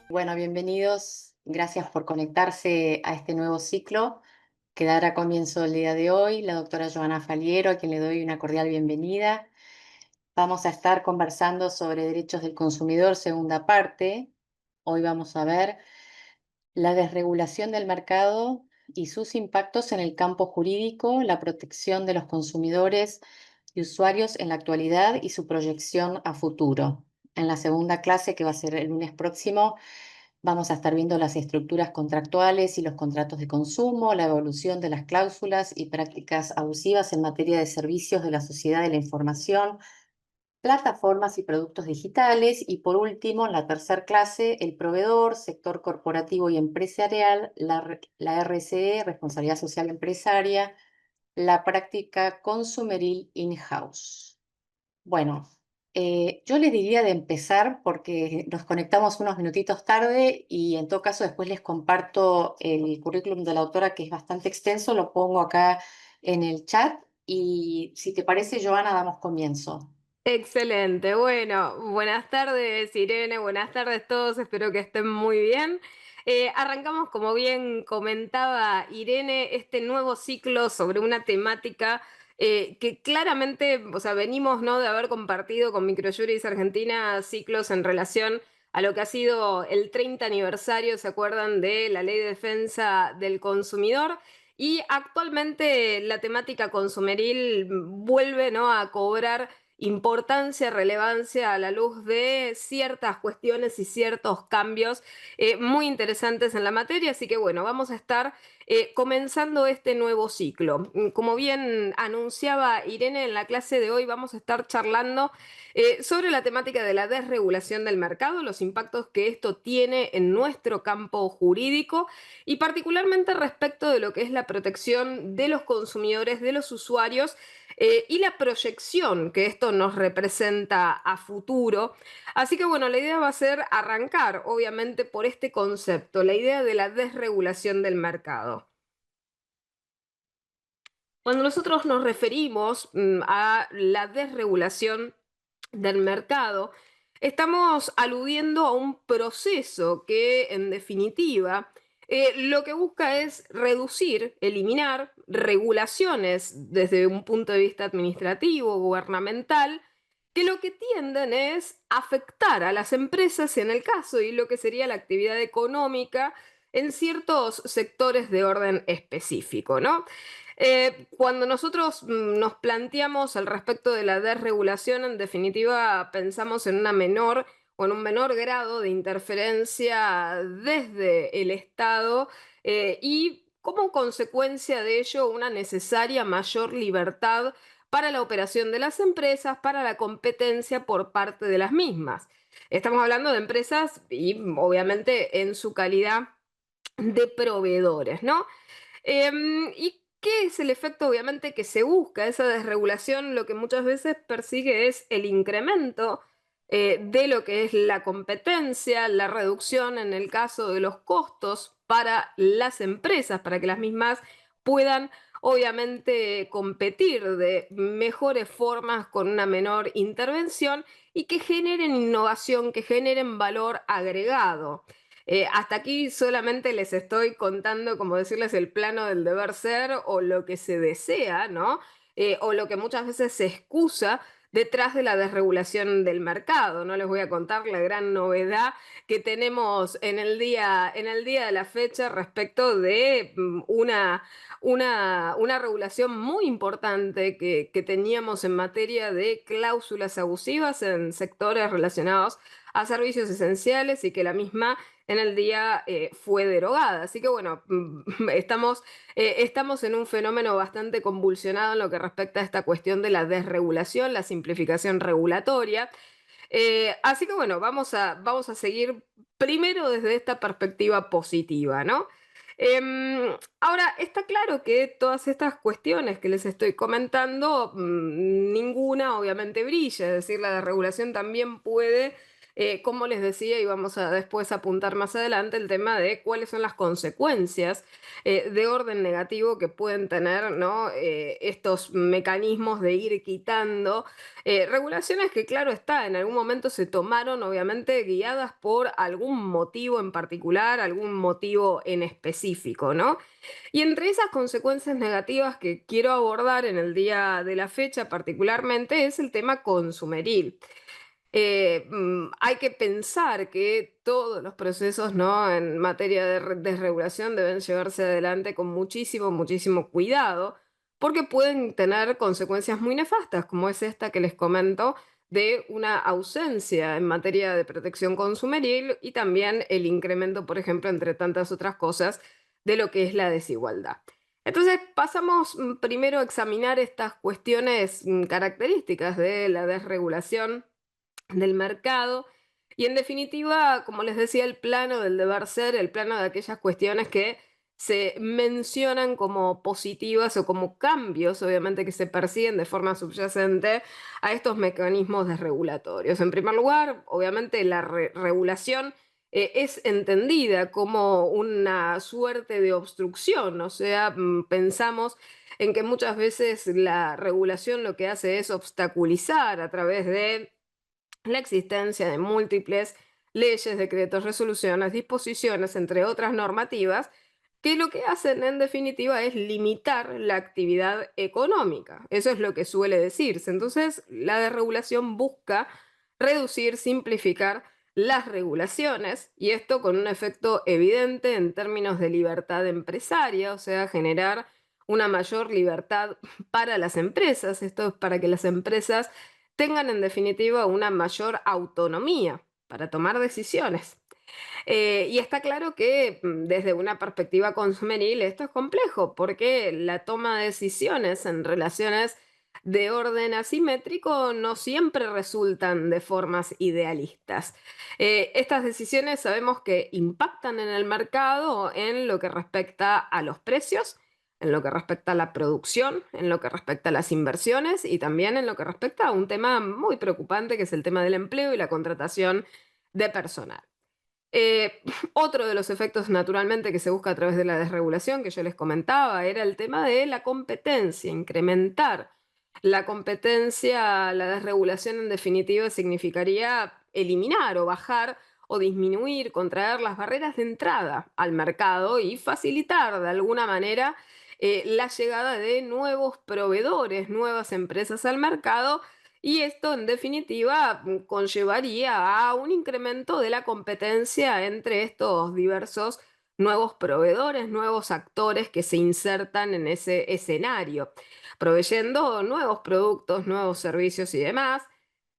Bueno, bienvenidos. Gracias por conectarse a este nuevo ciclo que dará comienzo el día de hoy. La doctora Joana Faliero, a quien le doy una cordial bienvenida. Vamos a estar conversando sobre derechos del consumidor, segunda parte. Hoy vamos a ver la desregulación del mercado y sus impactos en el campo jurídico, la protección de los consumidores y usuarios en la actualidad y su proyección a futuro. En la segunda clase, que va a ser el lunes próximo, vamos a estar viendo las estructuras contractuales y los contratos de consumo, la evolución de las cláusulas y prácticas abusivas en materia de servicios de la sociedad de la información, plataformas y productos digitales. Y por último, en la tercera clase, el proveedor, sector corporativo y empresarial, la RSE, responsabilidad social empresaria, la práctica consumeril in-house. Bueno, yo les diría de empezar porque nos conectamos unos minutitos tarde y en todo caso después les comparto el currículum de la autora, que es bastante extenso, lo pongo acá en el chat y si te parece, Joana, damos comienzo. Excelente. Bueno, buenas tardes, Irene, buenas tardes todos, espero que estén muy bien. Arrancamos, como bien comentaba Irene, este nuevo ciclo sobre una temática que claramente, o sea, venimos, ¿no?, de haber compartido con Microjuris Argentina ciclos en relación a lo que ha sido el 30 aniversario, ¿se acuerdan?, de la Ley de Defensa del Consumidor. Y actualmente la temática consumeril vuelve, ¿no?, a cobrar importancia, relevancia a la luz de ciertas cuestiones y ciertos cambios muy interesantes en la materia. Así que bueno, vamos a estar comenzando este nuevo ciclo. Como bien anunciaba Irene, en la clase de hoy vamos a estar charlando sobre la temática de la desregulación del mercado, los impactos que esto tiene en nuestro campo jurídico y particularmente respecto de lo que es la protección de los consumidores, de los usuarios y la proyección que esto nos representa a futuro. Así que bueno, la idea va a ser arrancar, obviamente, por este concepto, la idea de la desregulación del mercado. Cuando nosotros nos referimos a la desregulación del mercado, estamos aludiendo a un proceso que, en definitiva, lo que busca es reducir, eliminar regulaciones desde un punto de vista administrativo, gubernamental, que lo que tienden es afectar a las empresas en el caso y lo que sería la actividad económica en ciertos sectores de orden específico, ¿no? Cuando nosotros nos planteamos al respecto de la desregulación, en definitiva pensamos en una menor o en un menor grado de interferencia desde el Estado y como consecuencia de ello una necesaria mayor libertad para la operación de las empresas, para la competencia por parte de las mismas. Estamos hablando de empresas y obviamente en su calidad de proveedores, ¿no? ¿Y qué es el efecto, obviamente, que se busca? Esa desregulación lo que muchas veces persigue es el incremento de lo que es la competencia, la reducción en el caso de los costos para las empresas, para que las mismas puedan, obviamente, competir de mejores formas con una menor intervención y que generen innovación, que generen valor agregado. Hasta aquí solamente les estoy contando, como decirles, el plano del deber ser o lo que se desea, ¿no? O lo que muchas veces se excusa detrás de la desregulación del mercado. No les voy a contar la gran novedad que tenemos en el día de la fecha respecto de una regulación muy importante que teníamos en materia de cláusulas abusivas en sectores relacionados a servicios esenciales y que la misma en el día fue derogada. Así que bueno, estamos en un fenómeno bastante convulsionado en lo que respecta a esta cuestión de la desregulación, la simplificación regulatoria. Así que bueno, vamos a seguir primero desde esta perspectiva positiva, ¿no? Ahora, está claro que todas estas cuestiones que les estoy comentando, ninguna obviamente brilla, es decir, la desregulación también puede como les decía, y vamos a después apuntar más adelante el tema de cuáles son las consecuencias de orden negativo que pueden tener, ¿no? Estos mecanismos de ir quitando regulaciones que, claro está, en algún momento se tomaron, obviamente, guiadas por algún motivo en particular, algún motivo en específico, ¿no? Y entre esas consecuencias negativas que quiero abordar en el día de la fecha particularmente es el tema consumeril. Hay que pensar que todos los procesos, ¿no?, en materia de desregulación deben llevarse adelante con muchísimo, muchísimo cuidado, porque pueden tener consecuencias muy nefastas, como es esta que les comento, de una ausencia en materia de protección consumeril y también el incremento, por ejemplo, entre tantas otras cosas, de lo que es la desigualdad. Entonces, pasamos primero a examinar estas cuestiones características de la desregulación del mercado y en definitiva, como les decía, el plano del deber ser, el plano de aquellas cuestiones que se mencionan como positivas o como cambios, obviamente, que se persiguen de forma subyacente a estos mecanismos desregulatorios. En primer lugar, obviamente, la regulación es entendida como una suerte de obstrucción, o sea, pensamos en que muchas veces la regulación lo que hace es obstaculizar a través de la existencia de múltiples leyes, decretos, resoluciones, disposiciones, entre otras normativas, que lo que hacen en definitiva es limitar la actividad económica. Eso es lo que suele decirse. Entonces, la desregulación busca reducir, simplificar las regulaciones y esto con un efecto evidente en términos de libertad empresaria, o sea, generar una mayor libertad para las empresas. Esto es para que las empresas tengan en definitiva una mayor autonomía para tomar decisiones. Y está claro que desde una perspectiva consumeril esto es complejo porque la toma de decisiones en relaciones de orden asimétrico no siempre resultan de formas idealistas. Estas decisiones sabemos que impactan en el mercado en lo que respecta a los precios, en lo que respecta a la producción, en lo que respecta a las inversiones y también en lo que respecta a un tema muy preocupante que es el tema del empleo y la contratación de personal. Eh, Otro de los efectos, naturalmente, que se busca a través de la desregulación que yo les comentaba era el tema de la competencia, incrementar la competencia. La desregulación, en definitiva, significaría eliminar o bajar o disminuir, contraer las barreras de entrada al mercado y facilitar de alguna manera la llegada de nuevos proveedores, nuevas empresas al mercado y esto, en definitiva, conllevaría a un incremento de la competencia entre estos diversos nuevos proveedores, nuevos actores que se insertan en ese escenario, proveyendo nuevos productos, nuevos servicios y demás.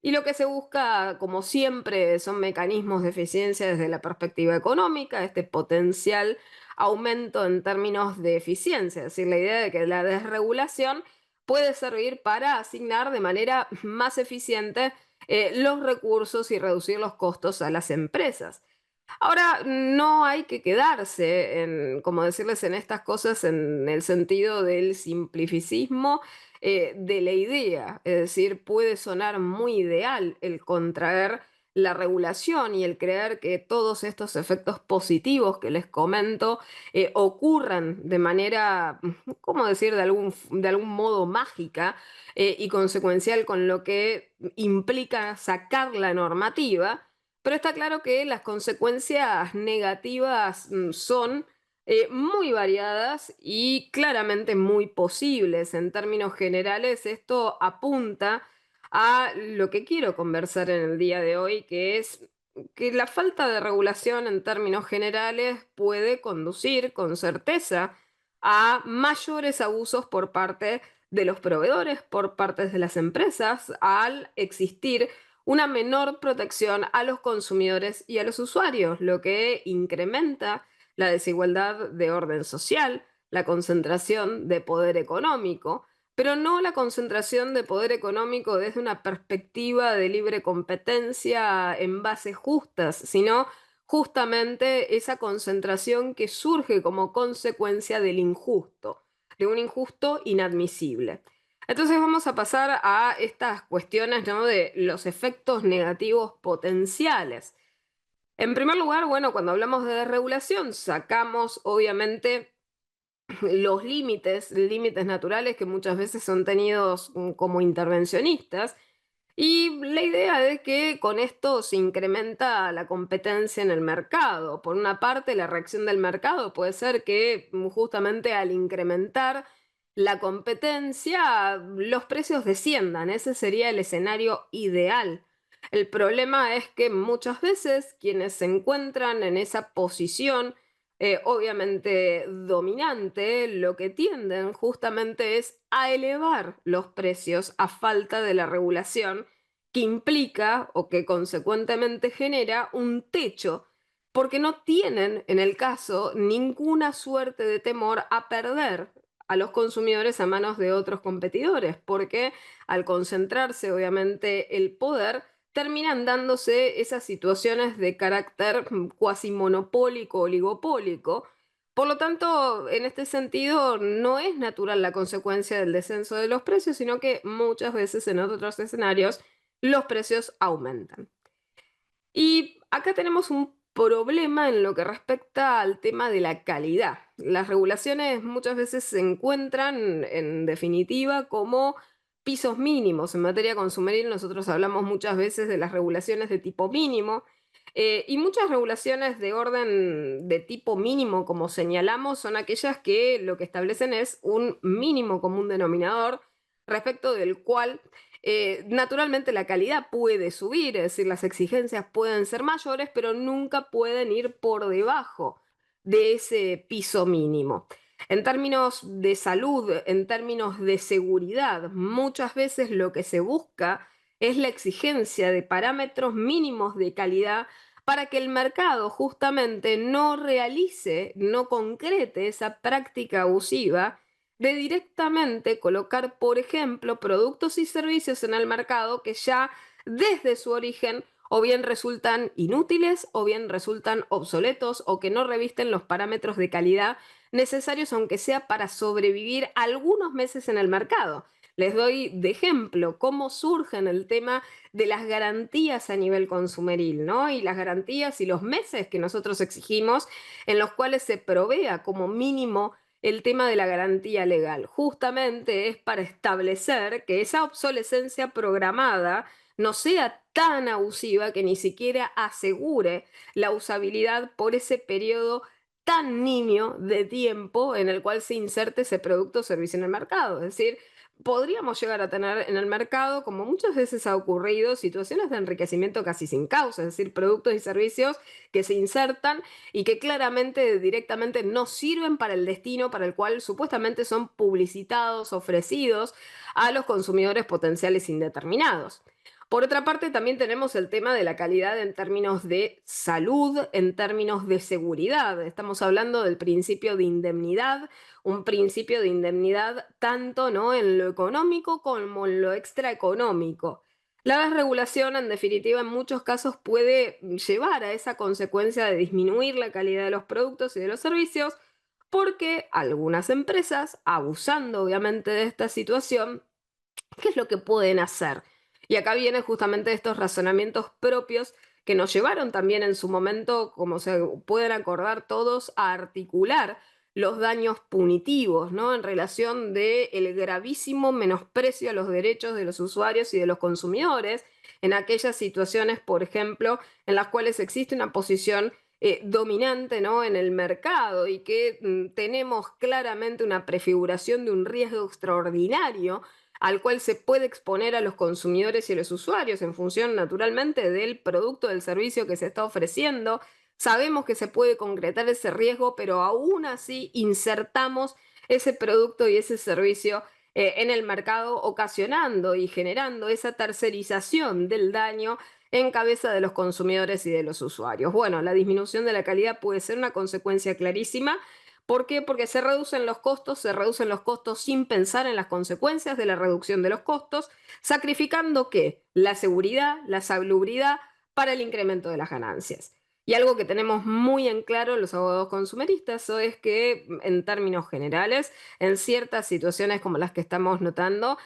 Y lo que se busca, como siempre, son mecanismos de eficiencia desde la perspectiva económica, este potencial aumento en términos de eficiencia, es decir, la idea de que la desregulación puede servir para asignar de manera más eficiente los recursos y reducir los costos a las empresas. Ahora, no hay que quedarse en, como decirles, en estas cosas en el sentido del simplificismo de la idea. Es decir, puede sonar muy ideal el contraer la regulación y el creer que todos estos efectos positivos que les comento ocurran de manera, ¿cómo decir?, de algún modo mágica y consecuencial con lo que implica sacar la normativa, pero está claro que las consecuencias negativas son muy variadas y claramente muy posibles. En términos generales, esto apunta a lo que quiero conversar en el día de hoy, que es que la falta de regulación en términos generales puede conducir con certeza a mayores abusos por parte de los proveedores, por parte de las empresas, al existir una menor protección a los consumidores y a los usuarios, lo que incrementa la desigualdad de orden social, la concentración de poder económico, pero no la concentración de poder económico desde una perspectiva de libre competencia en bases justas, sino justamente esa concentración que surge como consecuencia del injusto, de un injusto inadmisible. Entonces vamos a pasar a estas cuestiones, ¿no?, de los efectos negativos potenciales. En primer lugar, bueno, cuando hablamos de desregulación, sacamos obviamente los límites naturales que muchas veces son tenidos como intervencionistas. Y la idea es que con esto se incrementa la competencia en el mercado. Por una parte, la reacción del mercado puede ser que justamente al incrementar la competencia, los precios desciendan. Ese sería el escenario ideal. El problema es que muchas veces quienes se encuentran en esa posición, obviamente dominante, lo que tienden justamente es a elevar los precios a falta de la regulación que implica o que consecuentemente genera un techo, porque no tienen, en el caso, ninguna suerte de temor a perder a los consumidores a manos de otros competidores, porque al concentrarse obviamente el poder, terminan dándose esas situaciones de carácter cuasi monopólico, oligopólico. Por lo tanto, en este sentido, no es natural la consecuencia del descenso de los precios, sino que muchas veces en otros escenarios los precios aumentan. Y acá tenemos un problema en lo que respecta al tema de la calidad. Las regulaciones muchas veces se encuentran, en definitiva, como pisos mínimos. En materia consumeril nosotros hablamos muchas veces de las regulaciones de tipo mínimo, y muchas regulaciones de orden de tipo mínimo, como señalamos, son aquellas que lo que establecen es un mínimo común denominador respecto del cual naturalmente la calidad puede subir, es decir, las exigencias pueden ser mayores, pero nunca pueden ir por debajo de ese piso mínimo. En términos de salud, en términos de seguridad, muchas veces lo que se busca es la exigencia de parámetros mínimos de calidad para que el mercado justamente no realice, no concrete esa práctica abusiva de directamente colocar, por ejemplo, productos y servicios en el mercado que ya desde su origen o bien resultan inútiles o bien resultan obsoletos o que no revisten los parámetros de calidad necesarios, aunque sea para sobrevivir algunos meses en el mercado. Les doy de ejemplo cómo surge en el tema de las garantías a nivel consumeril, ¿no? Y las garantías y los meses que nosotros exigimos en los cuales se provea como mínimo el tema de la garantía legal. Justamente es para establecer que esa obsolescencia programada no sea tan abusiva que ni siquiera asegure la usabilidad por ese periodo tan nimio de tiempo en el cual se inserte ese producto o servicio en el mercado. Es decir, podríamos llegar a tener en el mercado, como muchas veces ha ocurrido, situaciones de enriquecimiento casi sin causa, es decir, productos y servicios que se insertan y que claramente directamente no sirven para el destino para el cual supuestamente son publicitados, ofrecidos a los consumidores potenciales indeterminados. Por otra parte, también tenemos el tema de la calidad en términos de salud, en términos de seguridad. Estamos hablando del principio de indemnidad, un principio de indemnidad tanto, ¿no?, en lo económico como en lo extraeconómico. La desregulación, en definitiva, en muchos casos puede llevar a esa consecuencia de disminuir la calidad de los productos y de los servicios, porque algunas empresas, abusando obviamente de esta situación, ¿qué es lo que pueden hacer? Y acá vienen justamente estos razonamientos propios que nos llevaron también en su momento, como se pueden acordar todos, a articular los daños punitivos, ¿no? En relación de el gravísimo menosprecio a los derechos de los usuarios y de los consumidores en aquellas situaciones, por ejemplo, en las cuales existe una posición dominante, ¿no?, en el mercado y que tenemos claramente una prefiguración de un riesgo extraordinario al cual se puede exponer a los consumidores y a los usuarios en función naturalmente del producto, del servicio que se está ofreciendo. Sabemos que se puede concretar ese riesgo, pero aún así insertamos ese producto y ese servicio en el mercado, ocasionando y generando esa tercerización del daño en cabeza de los consumidores y de los usuarios. Bueno, la disminución de la calidad puede ser una consecuencia clarísima. ¿Por qué? Porque se reducen los costos sin pensar en las consecuencias de la reducción de los costos, sacrificando ¿qué? La seguridad, la salubridad para el incremento de las ganancias. Y algo que tenemos muy en claro los abogados consumeristas es que, en términos generales, en ciertas situaciones como las que estamos notando,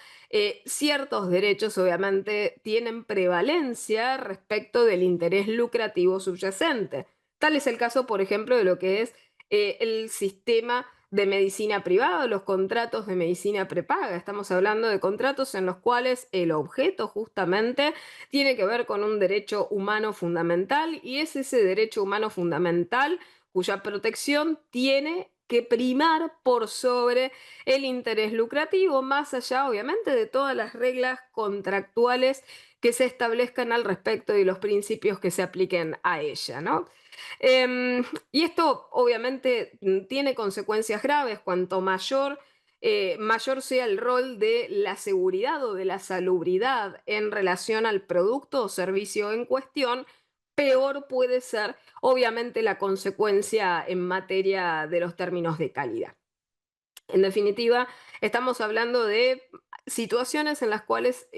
ciertos derechos obviamente tienen prevalencia respecto del interés lucrativo subyacente. Tal es el caso, por ejemplo, de lo que es el sistema de medicina privada, los contratos de medicina prepaga. Estamos hablando de contratos en los cuales el objeto justamente tiene que ver con un derecho humano fundamental y es ese derecho humano fundamental cuya protección tiene que primar por sobre el interés lucrativo, más allá obviamente de todas las reglas contractuales que se establezcan al respecto y los principios que se apliquen a ella, ¿no? Y esto obviamente tiene consecuencias graves cuanto mayor sea el rol de la seguridad o de la salubridad en relación al producto o servicio en cuestión, peor puede ser obviamente la consecuencia en materia de los términos de calidad. En definitiva, estamos hablando de situaciones en las cuales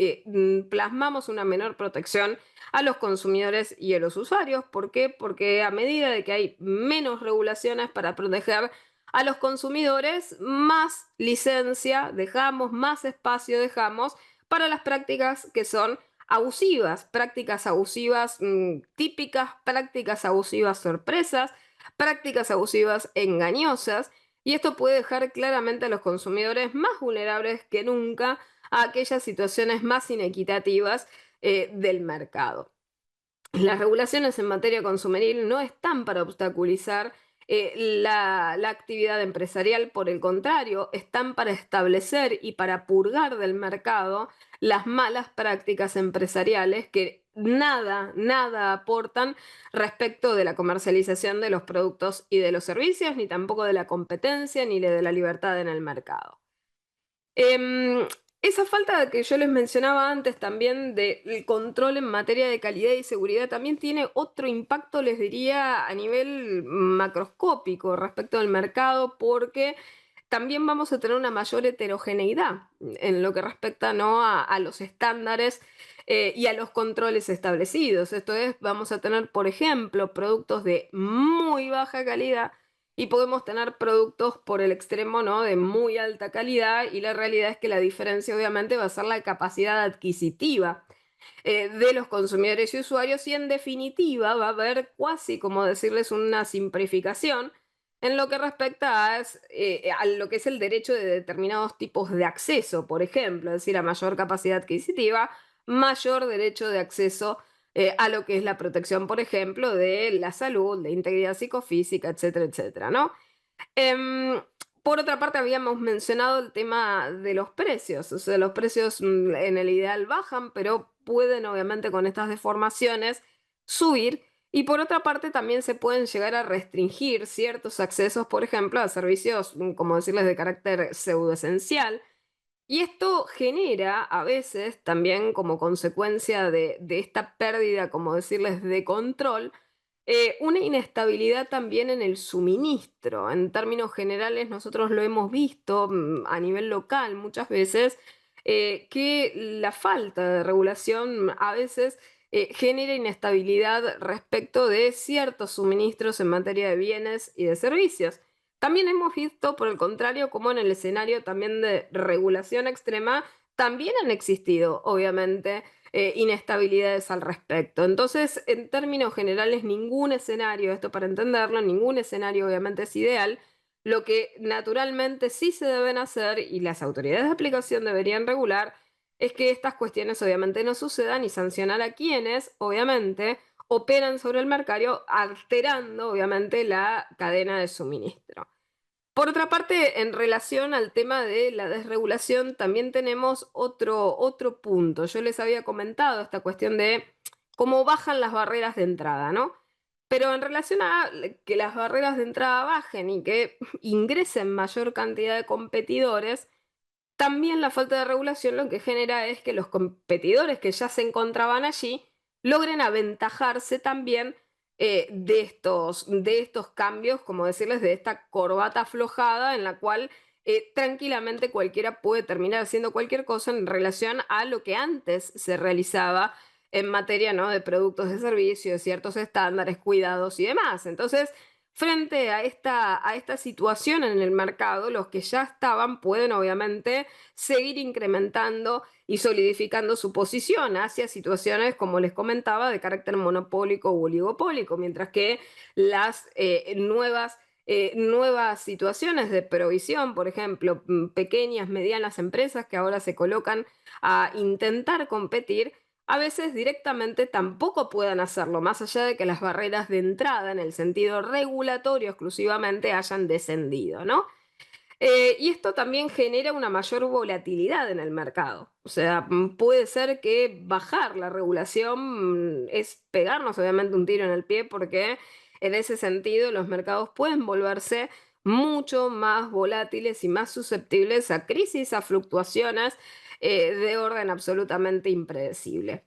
plasmamos una menor protección a los consumidores y a los usuarios. ¿Por qué? Porque a medida de que hay menos regulaciones para proteger a los consumidores, más licencia dejamos, más espacio dejamos para las prácticas que son abusivas, prácticas abusivas típicas, prácticas abusivas sorpresas, prácticas abusivas engañosas, y esto puede dejar claramente a los consumidores más vulnerables que nunca a aquellas situaciones más inequitativas del mercado. Las regulaciones en materia consumeril no están para obstaculizar la actividad empresarial, por el contrario, están para establecer y para purgar del mercado las malas prácticas empresariales que nada aportan respecto de la comercialización de los productos y de los servicios, ni tampoco de la competencia, ni de la libertad en el mercado. Em, Esa falta que yo les mencionaba antes también del control en materia de calidad y seguridad también tiene otro impacto, les diría, a nivel macroscópico respecto al mercado, porque también vamos a tener una mayor heterogeneidad en lo que respecta, ¿no?, a los estándares y a los controles establecidos. Esto es, vamos a tener, por ejemplo, productos de muy baja calidad y podemos tener productos por el extremo, ¿no?, de muy alta calidad, y la realidad es que la diferencia obviamente va a ser la capacidad adquisitiva de los consumidores y usuarios, y en definitiva va a haber cuasi como decirles una simplificación en lo que respecta a lo que es el derecho de determinados tipos de acceso, por ejemplo, es decir, a mayor capacidad adquisitiva, mayor derecho de acceso a lo que es la protección, por ejemplo, de la salud, de integridad psicofísica, etcétera, etcétera, ¿no? Em, por otra parte, habíamos mencionado el tema de los precios. O sea, los precios en el ideal bajan, pero pueden obviamente con estas deformaciones subir. Y por otra parte, también se pueden llegar a restringir ciertos accesos, por ejemplo, a servicios, como decirles, de carácter pseudoesencial. Y esto genera a veces también como consecuencia de esta pérdida, como decirles, de control, una inestabilidad también en el suministro. En términos generales, nosotros lo hemos visto a nivel local muchas veces, que la falta de regulación a veces genera inestabilidad respecto de ciertos suministros en materia de bienes y de servicios. También hemos visto, por el contrario, cómo en el escenario también de regulación extrema también han existido, obviamente, inestabilidades al respecto. Entonces, en términos generales, ningún escenario, esto para entenderlo, ningún escenario obviamente es ideal. Lo que naturalmente sí se deben hacer y las autoridades de aplicación deberían regular es que estas cuestiones obviamente no sucedan, y sancionar a quienes obviamente operan sobre el mercado, alterando obviamente la cadena de suministro. Por otra parte, en relación al tema de la desregulación, también tenemos otro punto. Yo les había comentado esta cuestión de cómo bajan las barreras de entrada, ¿no? Pero en relación a que las barreras de entrada bajen y que ingresen mayor cantidad de competidores, también la falta de regulación lo que genera es que los competidores que ya se encontraban allí logren aventajarse también de estos cambios, como decirles, de esta corbata aflojada en la cual tranquilamente cualquiera puede terminar haciendo cualquier cosa en relación a lo que antes se realizaba en materia, ¿no?, de productos de servicio, de ciertos estándares, cuidados y demás. Entonces, frente a esta situación en el mercado, los que ya estaban pueden obviamente seguir incrementando y solidificando su posición hacia situaciones, como les comentaba, de carácter monopólico u oligopólico, mientras que las nuevas situaciones de provisión, por ejemplo, pequeñas, medianas empresas que ahora se colocan a intentar competir, a veces directamente tampoco puedan hacerlo, más allá de que las barreras de entrada en el sentido regulatorio exclusivamente hayan descendido, ¿no? Y esto también genera una mayor volatilidad en el mercado. O sea, puede ser que bajar la regulación es pegarnos obviamente un tiro en el pie porque en ese sentido los mercados pueden volverse mucho más volátiles y más susceptibles a crisis, a fluctuaciones de orden absolutamente impredecible.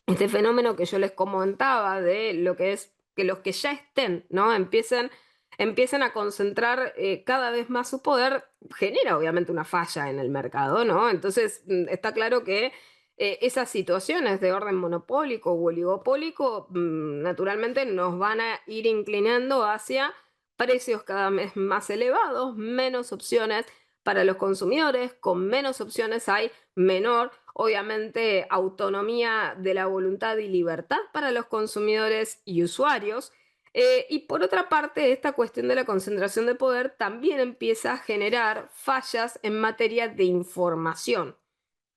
Este fenómeno que yo les comentaba de lo que es que los que ya estén, ¿no? Empiecen a concentrar cada vez más su poder, genera obviamente una falla en el mercado, ¿no? Entonces, está claro que esas situaciones de orden monopólico u oligopólico, naturalmente nos van a ir inclinando hacia precios cada vez más elevados, menos opciones para los consumidores, con menos opciones hay menor, obviamente, autonomía de la voluntad y libertad para los consumidores y usuarios. Y por otra parte, esta cuestión de la concentración de poder también empieza a generar fallas en materia de información.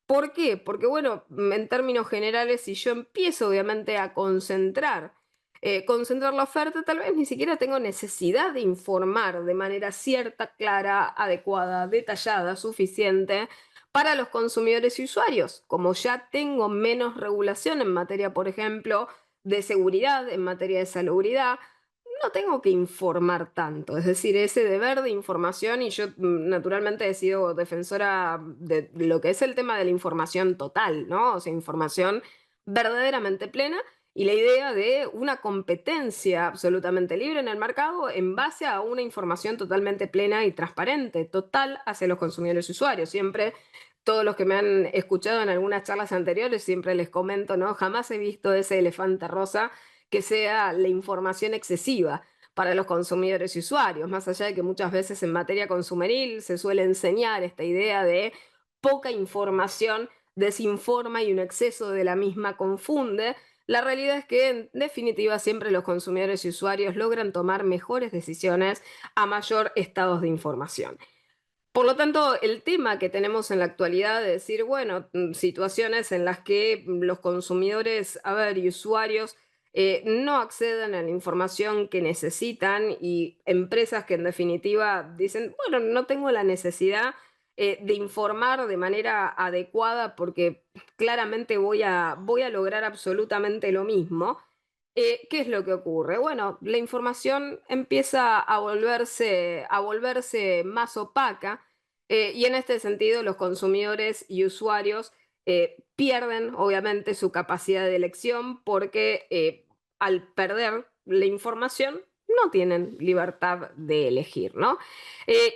¿Por qué? Porque, bueno, en términos generales, si yo empiezo obviamente a concentrar la oferta, tal vez ni siquiera tengo necesidad de informar de manera cierta, clara, adecuada, detallada, suficiente para los consumidores y usuarios. Como ya tengo menos regulación en materia, por ejemplo, de seguridad, en materia de salubridad, no tengo que informar tanto, es decir, ese deber de información y yo naturalmente he sido defensora de lo que es el tema de la información total, ¿no? O sea, información verdaderamente plena y la idea de una competencia absolutamente libre en el mercado en base a una información totalmente plena y transparente, total hacia los consumidores y usuarios. Siempre, todos los que me han escuchado en algunas charlas anteriores, siempre les comento, ¿no? Jamás he visto ese elefante rosa que sea la información excesiva para los consumidores y usuarios, más allá de que muchas veces en materia consumeril se suele enseñar esta idea de poca información desinforma y un exceso de la misma confunde. La realidad es que en definitiva siempre los consumidores y usuarios logran tomar mejores decisiones a mayor estados de información. Por lo tanto, el tema que tenemos en la actualidad de decir, bueno, situaciones en las que los consumidores, a ver, y usuarios no acceden a la información que necesitan y empresas que en definitiva dicen, bueno, no tengo la necesidad de informar de manera adecuada porque claramente voy a lograr absolutamente lo mismo. ¿Qué es lo que ocurre? Bueno, la información empieza a volverse más opaca y en este sentido los consumidores y usuarios pierden obviamente su capacidad de elección porque al perder la información no tienen libertad de elegir, ¿no?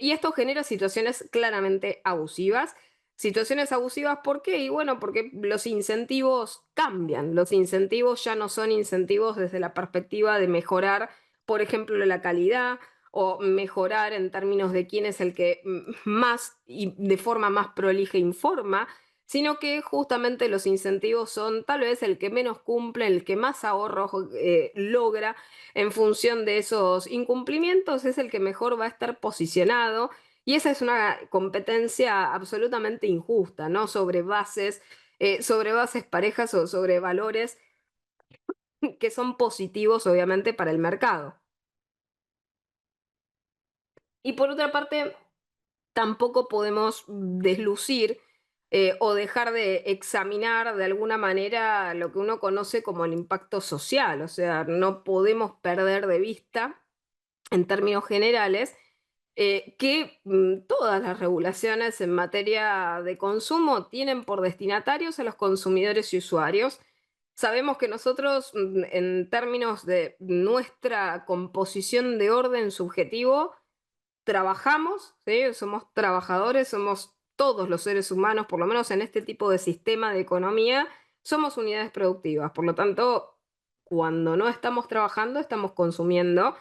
Y esto genera situaciones claramente abusivas. Situaciones abusivas, ¿por qué? Y bueno, porque los incentivos cambian. Los incentivos ya no son incentivos desde la perspectiva de mejorar, por ejemplo, la calidad o mejorar en términos de quién es el que más y de forma más prolija informa, sino que justamente los incentivos son tal vez el que menos cumple, el que más ahorros logra en función de esos incumplimientos, es el que mejor va a estar posicionado y esa es una competencia absolutamente injusta, ¿no? Sobre bases parejas o sobre valores que son positivos, obviamente, para el mercado. Y por otra parte, tampoco podemos deslucir o dejar de examinar de alguna manera lo que uno conoce como el impacto social. O sea, no podemos perder de vista, en términos generales, que todas las regulaciones en materia de consumo tienen por destinatarios a los consumidores y usuarios. Sabemos que nosotros, en términos de nuestra composición de orden subjetivo, trabajamos, ¿sí? Somos trabajadores, somos todos los seres humanos, por lo menos en este tipo de sistema de economía, somos unidades productivas. Por lo tanto, cuando no estamos trabajando, estamos consumiendo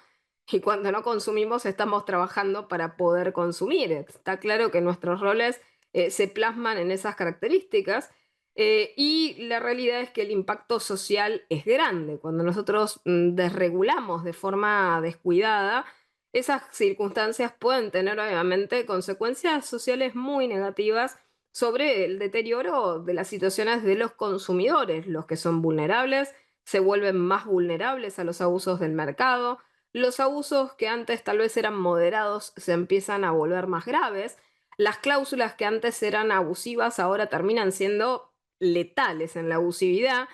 y cuando no consumimos, estamos trabajando para poder consumir. Está claro que nuestros roles se plasman en esas características y la realidad es que el impacto social es grande. Cuando nosotros desregulamos de forma descuidada, esas circunstancias pueden tener obviamente consecuencias sociales muy negativas sobre el deterioro de las situaciones de los consumidores. Los que son vulnerables se vuelven más vulnerables a los abusos del mercado. Los abusos que antes tal vez eran moderados se empiezan a volver más graves. Las cláusulas que antes eran abusivas ahora terminan siendo letales en la abusividad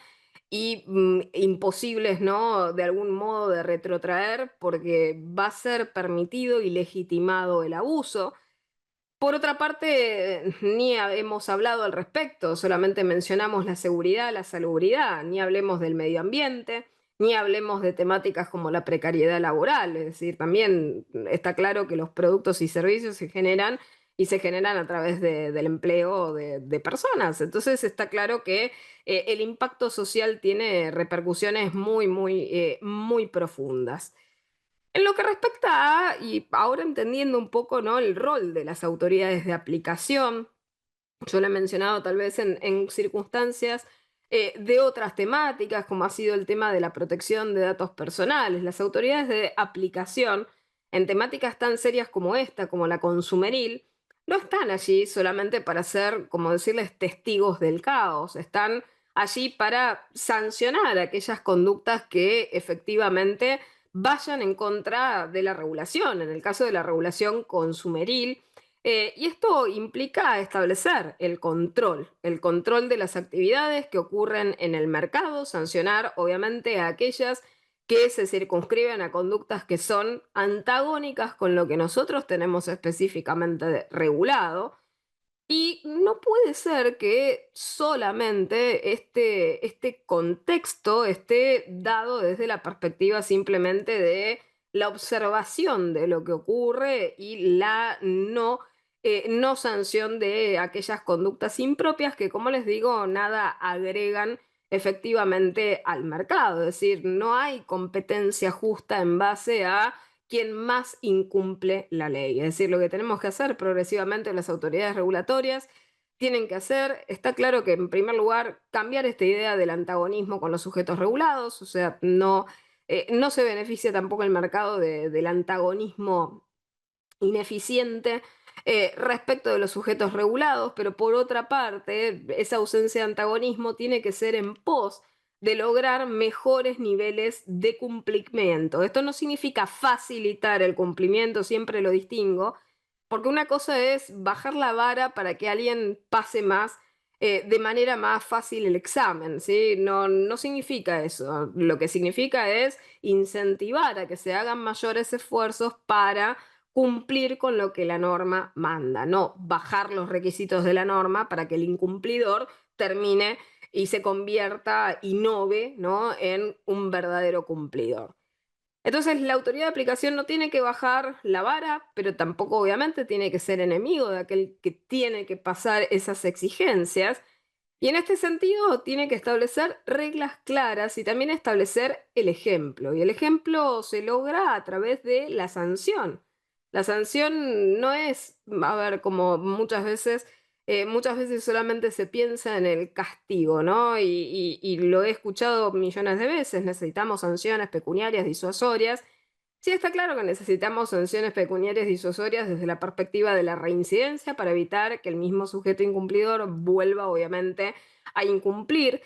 y imposibles, ¿no? De algún modo de retrotraer porque va a ser permitido y legitimado el abuso. Por otra parte, ni hemos hablado al respecto, solamente mencionamos la seguridad, la salubridad, ni hablemos del medio ambiente, ni hablemos de temáticas como la precariedad laboral. Es decir, también está claro que los productos y servicios se generan y se generan a través del empleo de personas. Entonces está claro que el impacto social tiene repercusiones muy profundas. En lo que respecta a, y ahora entendiendo un poco, ¿no?, el rol de las autoridades de aplicación, yo lo he mencionado tal vez en circunstancias de otras temáticas, como ha sido el tema de la protección de datos personales. Las autoridades de aplicación en temáticas tan serias como esta, como la consumeril, no están allí solamente para ser, como decirles, testigos del caos, están allí para sancionar aquellas conductas que efectivamente vayan en contra de la regulación. En el caso de la regulación consumeril, y esto implica establecer el control de las actividades que ocurren en el mercado, sancionar obviamente a aquellas que se circunscriben a conductas que son antagónicas con lo que nosotros tenemos específicamente regulado. Y no puede ser que solamente este contexto esté dado desde la perspectiva simplemente de la observación de lo que ocurre y la no sanción de aquellas conductas impropias que, como les digo, nada agregan efectivamente al mercado. Es decir, no hay competencia justa en base a quien más incumple la ley. Es decir, lo que tenemos que hacer progresivamente las autoridades regulatorias tienen que hacer, está claro que en primer lugar cambiar esta idea del antagonismo con los sujetos regulados, o sea, no se beneficia tampoco el mercado del antagonismo ineficiente respecto de los sujetos regulados, pero por otra parte, esa ausencia de antagonismo tiene que ser en pos de lograr mejores niveles de cumplimiento. Esto no significa facilitar el cumplimiento, siempre lo distingo, porque una cosa es bajar la vara para que alguien pase más de manera más fácil el examen, ¿sí? No significa eso. Lo que significa es incentivar a que se hagan mayores esfuerzos para cumplir con lo que la norma manda, no bajar los requisitos de la norma para que el incumplidor termine y se convierta, innove, ¿no?, en un verdadero cumplidor. Entonces, la autoridad de aplicación no tiene que bajar la vara, pero tampoco obviamente tiene que ser enemigo de aquel que tiene que pasar esas exigencias. Y en este sentido, tiene que establecer reglas claras y también establecer el ejemplo. Y el ejemplo se logra a través de la sanción. La sanción no es, a ver, como muchas veces solamente se piensa en el castigo, ¿no? Y lo he escuchado millones de veces, necesitamos sanciones pecuniarias disuasorias. Sí, está claro que necesitamos sanciones pecuniarias disuasorias desde la perspectiva de la reincidencia para evitar que el mismo sujeto incumplidor vuelva, obviamente, a incumplir.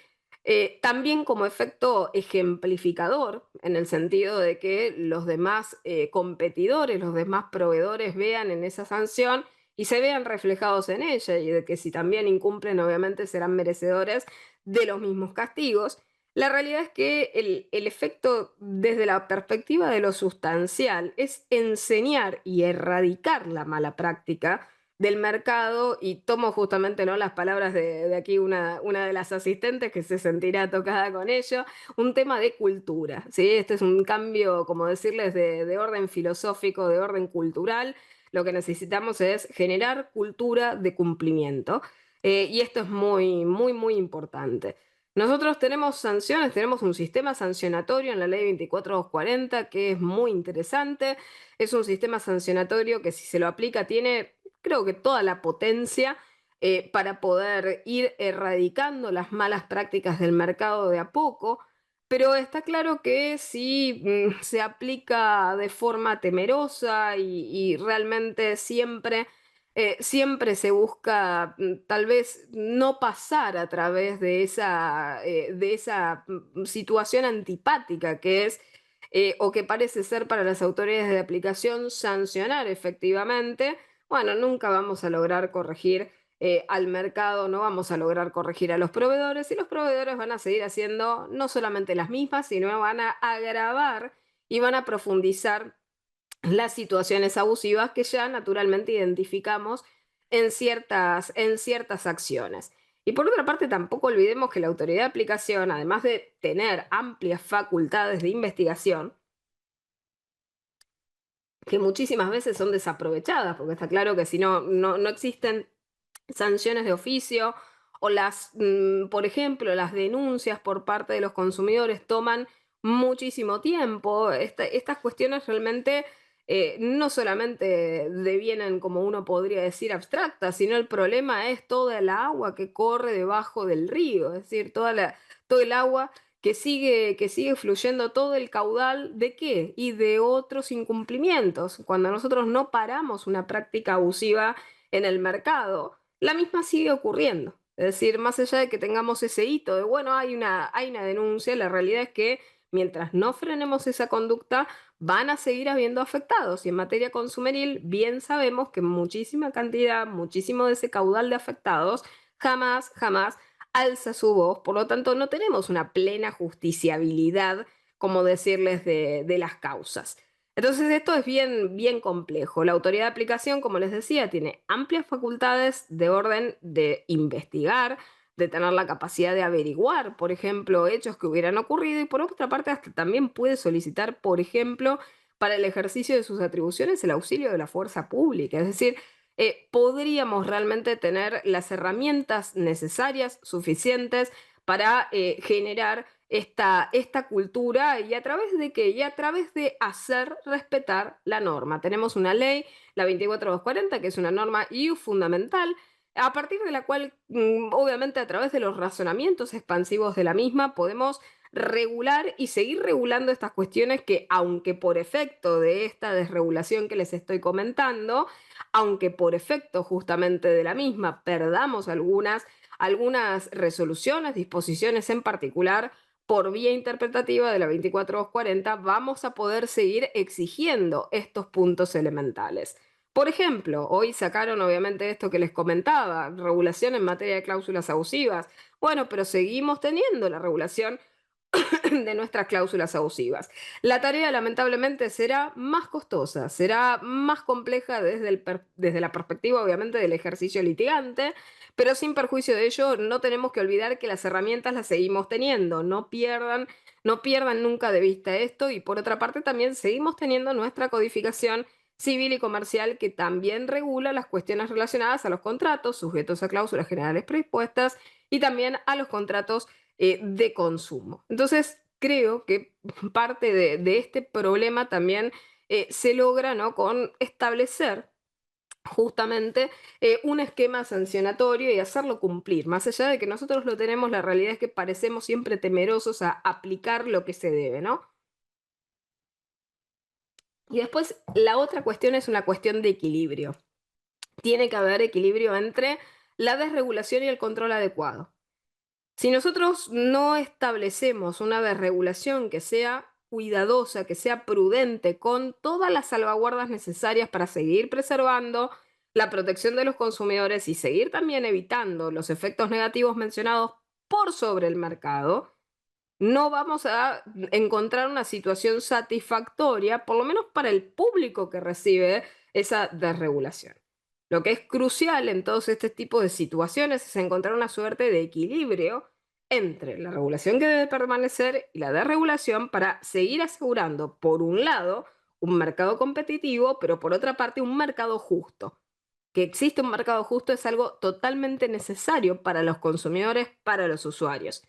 También como efecto ejemplificador, en el sentido de que los demás competidores, los demás proveedores vean en esa sanción y se vean reflejados en ella, y de que si también incumplen, obviamente serán merecedores de los mismos castigos. La realidad es que el efecto desde la perspectiva de lo sustancial es enseñar y erradicar la mala práctica del mercado, y tomo justamente, ¿no?, las palabras de aquí una de las asistentes que se sentirá tocada con ello, un tema de cultura, ¿sí? Este es un cambio, como decirles, de orden filosófico, de orden cultural. Lo que necesitamos es generar cultura de cumplimiento, y esto es muy importante. Nosotros tenemos sanciones, tenemos un sistema sancionatorio en la ley 24240 que es muy interesante. Es un sistema sancionatorio que si se lo aplica tiene, creo que toda la potencia para poder ir erradicando las malas prácticas del mercado de a poco. Pero está claro que si se aplica de forma temerosa y realmente siempre se busca tal vez no pasar a través de esa situación antipática que es o que parece ser para las autoridades de aplicación sancionar efectivamente. Bueno, nunca vamos a lograr corregir al mercado, no vamos a lograr corregir a los proveedores y los proveedores van a seguir haciendo no solamente las mismas, sino van a agravar y van a profundizar las situaciones abusivas que ya naturalmente identificamos en ciertas acciones. Y por otra parte, tampoco olvidemos que la autoridad de aplicación, además de tener amplias facultades de investigación, que muchísimas veces son desaprovechadas, porque está claro que si no existen sanciones de oficio o por ejemplo, las denuncias por parte de los consumidores toman muchísimo tiempo. Estas cuestiones realmente no solamente devienen, como uno podría decir, abstractas, sino el problema es toda el agua que corre debajo del río, es decir, todo el agua que sigue fluyendo todo el caudal de qué y de otros incumplimientos. Cuando nosotros no paramos una práctica abusiva en el mercado, la misma sigue ocurriendo. Es decir, más allá de que tengamos ese hito de, bueno, hay una denuncia, la realidad es que mientras no frenemos esa conducta, van a seguir habiendo afectados. Y en materia consumeril, bien sabemos que muchísima cantidad, muchísimo de ese caudal de afectados jamás alza su voz. Por lo tanto, no tenemos una plena justiciabilidad, como decirles, de las causas. Entonces, esto es bien complejo. La autoridad de aplicación, como les decía, tiene amplias facultades de orden de investigar, de tener la capacidad de averiguar, por ejemplo, hechos que hubieran ocurrido y por otra parte hasta también puede solicitar, por ejemplo, para el ejercicio de sus atribuciones el auxilio de la fuerza pública. Es decir, podríamos realmente tener las herramientas necesarias, suficientes, para generar esta cultura y a través de qué? Y a través de hacer respetar la norma. Tenemos una ley, la 24240, que es una norma y fundamental, a partir de la cual, obviamente, a través de los razonamientos expansivos de la misma, podemos regular y seguir regulando estas cuestiones que, aunque por efecto de esta desregulación que les estoy comentando, aunque por efecto justamente de la misma perdamos algunas resoluciones, disposiciones en particular, por vía interpretativa de la 24240, vamos a poder seguir exigiendo estos puntos elementales. Por ejemplo, hoy sacaron obviamente esto que les comentaba, regulación en materia de cláusulas abusivas. Bueno, pero seguimos teniendo la regulación de nuestras cláusulas abusivas. La tarea lamentablemente será más costosa, será más compleja desde la perspectiva obviamente del ejercicio litigante, pero sin perjuicio de ello no tenemos que olvidar que las herramientas las seguimos teniendo, no pierdan nunca de vista esto y por otra parte también seguimos teniendo nuestra codificación civil y comercial que también regula las cuestiones relacionadas a los contratos sujetos a cláusulas generales predispuestas y también a los contratos de consumo. Entonces, creo que parte de este problema también se logra, ¿no? Con establecer justamente un esquema sancionatorio y hacerlo cumplir. Más allá de que nosotros lo tenemos, la realidad es que parecemos siempre temerosos a aplicar lo que se debe, ¿no? Y después la otra cuestión es una cuestión de equilibrio. Tiene que haber equilibrio entre la desregulación y el control adecuado. Si nosotros no establecemos una desregulación que sea cuidadosa, que sea prudente, con todas las salvaguardas necesarias para seguir preservando la protección de los consumidores y seguir también evitando los efectos negativos mencionados por sobre el mercado, no vamos a encontrar una situación satisfactoria, por lo menos para el público que recibe esa desregulación. Lo que es crucial en todos este tipo de situaciones es encontrar una suerte de equilibrio entre la regulación que debe permanecer y la desregulación para seguir asegurando, por un lado, un mercado competitivo, pero por otra parte, un mercado justo. Que existe un mercado justo es algo totalmente necesario para los consumidores, para los usuarios.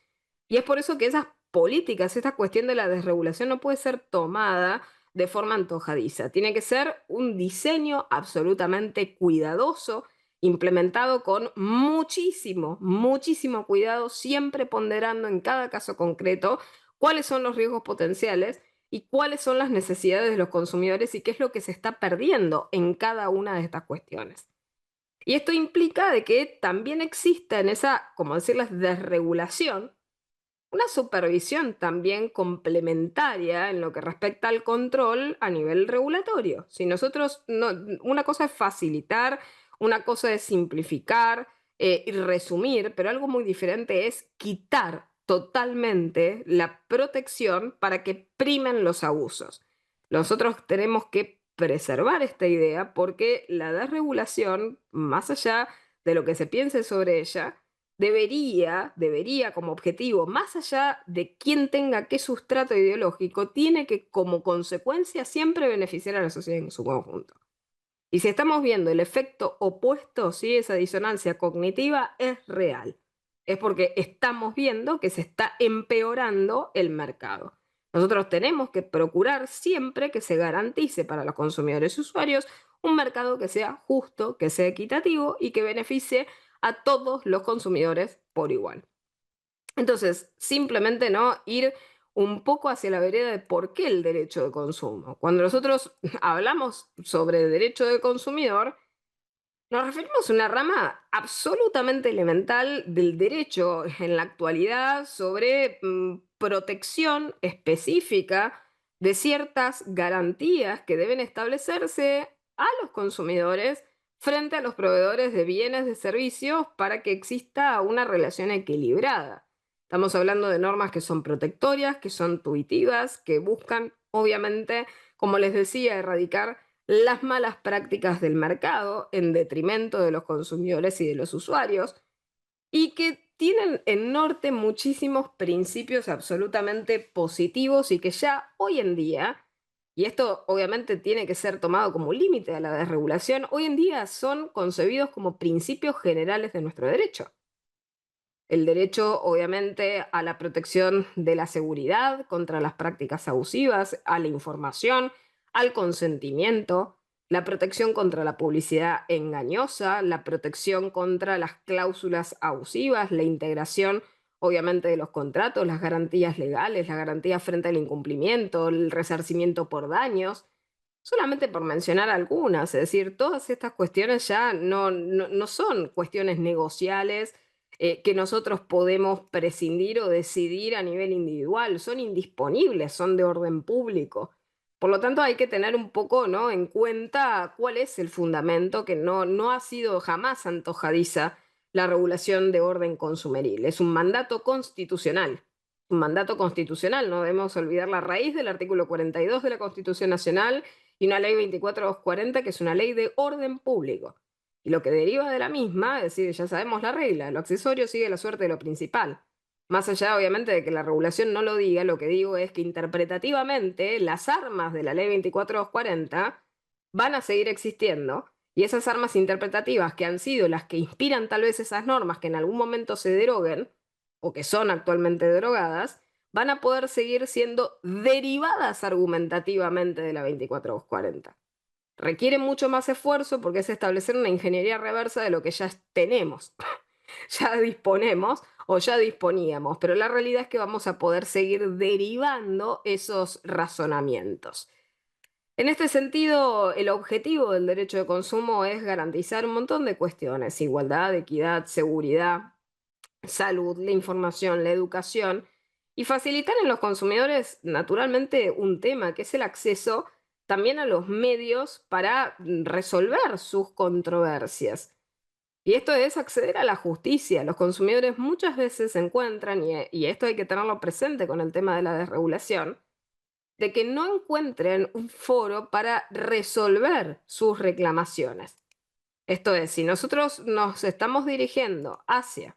Y es por eso que esas políticas, esta cuestión de la desregulación no puede ser tomada de forma antojadiza. Tiene que ser un diseño absolutamente cuidadoso, implementado con muchísimo, muchísimo cuidado, siempre ponderando en cada caso concreto cuáles son los riesgos potenciales y cuáles son las necesidades de los consumidores y qué es lo que se está perdiendo en cada una de estas cuestiones. Y esto implica de que también exista en esa, como decirles, desregulación, una supervisión también complementaria en lo que respecta al control a nivel regulatorio. Si nosotros no, una cosa es facilitar, una cosa es simplificar y resumir, pero algo muy diferente es quitar totalmente la protección para que primen los abusos. Nosotros tenemos que preservar esta idea porque la desregulación, más allá de lo que se piense sobre ella, debería como objetivo, más allá de quién tenga qué sustrato ideológico, tiene que como consecuencia siempre beneficiar a la sociedad en su conjunto. Y si estamos viendo el efecto opuesto, si esa disonancia cognitiva es real, es porque estamos viendo que se está empeorando el mercado. Nosotros tenemos que procurar siempre que se garantice para los consumidores y usuarios un mercado que sea justo, que sea equitativo y que beneficie a todos los consumidores por igual. Entonces, simplemente no ir un poco hacia la vereda de por qué el derecho de consumo. Cuando nosotros hablamos sobre derecho de consumidor, nos referimos a una rama absolutamente elemental del derecho en la actualidad sobre protección específica de ciertas garantías que deben establecerse a los consumidores frente a los proveedores de bienes de servicios para que exista una relación equilibrada. Estamos hablando de normas que son protectorias, que son tuitivas, que buscan, obviamente, como les decía, erradicar las malas prácticas del mercado en detrimento de los consumidores y de los usuarios, y que tienen en norte muchísimos principios absolutamente positivos y que ya hoy en día, y esto obviamente tiene que ser tomado como límite a la desregulación, hoy en día son concebidos como principios generales de nuestro derecho. El derecho, obviamente, a la protección de la seguridad contra las prácticas abusivas, a la información, al consentimiento, la protección contra la publicidad engañosa, la protección contra las cláusulas abusivas, la integración, obviamente, de los contratos, las garantías legales, las garantías frente al incumplimiento, el resarcimiento por daños, solamente por mencionar algunas. Es decir, todas estas cuestiones ya no son cuestiones negociables que nosotros podemos prescindir o decidir a nivel individual, son indisponibles, son de orden público. Por lo tanto, hay que tener un poco, ¿no?, en cuenta cuál es el fundamento, que no ha sido jamás antojadiza la regulación de orden consumeril. Es un mandato constitucional. Un mandato constitucional, no debemos olvidar la raíz del artículo 42 de la Constitución Nacional y una ley 24240 que es una ley de orden público. Y lo que deriva de la misma, es decir, ya sabemos la regla, lo accesorio sigue la suerte de lo principal. Más allá, obviamente, de que la regulación no lo diga, lo que digo es que interpretativamente las armas de la ley 24240 van a seguir existiendo y esas armas interpretativas que han sido las que inspiran tal vez esas normas que en algún momento se deroguen o que son actualmente derogadas, van a poder seguir siendo derivadas argumentativamente de la 24240. Requiere mucho más esfuerzo porque es establecer una ingeniería reversa de lo que ya tenemos, ya disponemos o ya disponíamos, pero la realidad es que vamos a poder seguir derivando esos razonamientos. En este sentido, el objetivo del derecho de consumo es garantizar un montón de cuestiones: igualdad, equidad, seguridad, salud, la información, la educación, y facilitar en los consumidores, naturalmente, un tema que es el acceso también a los medios para resolver sus controversias. Y esto es acceder a la justicia. Los consumidores muchas veces se encuentran, y esto hay que tenerlo presente con el tema de la desregulación, de que no encuentren un foro para resolver sus reclamaciones. Esto es, si nosotros nos estamos dirigiendo hacia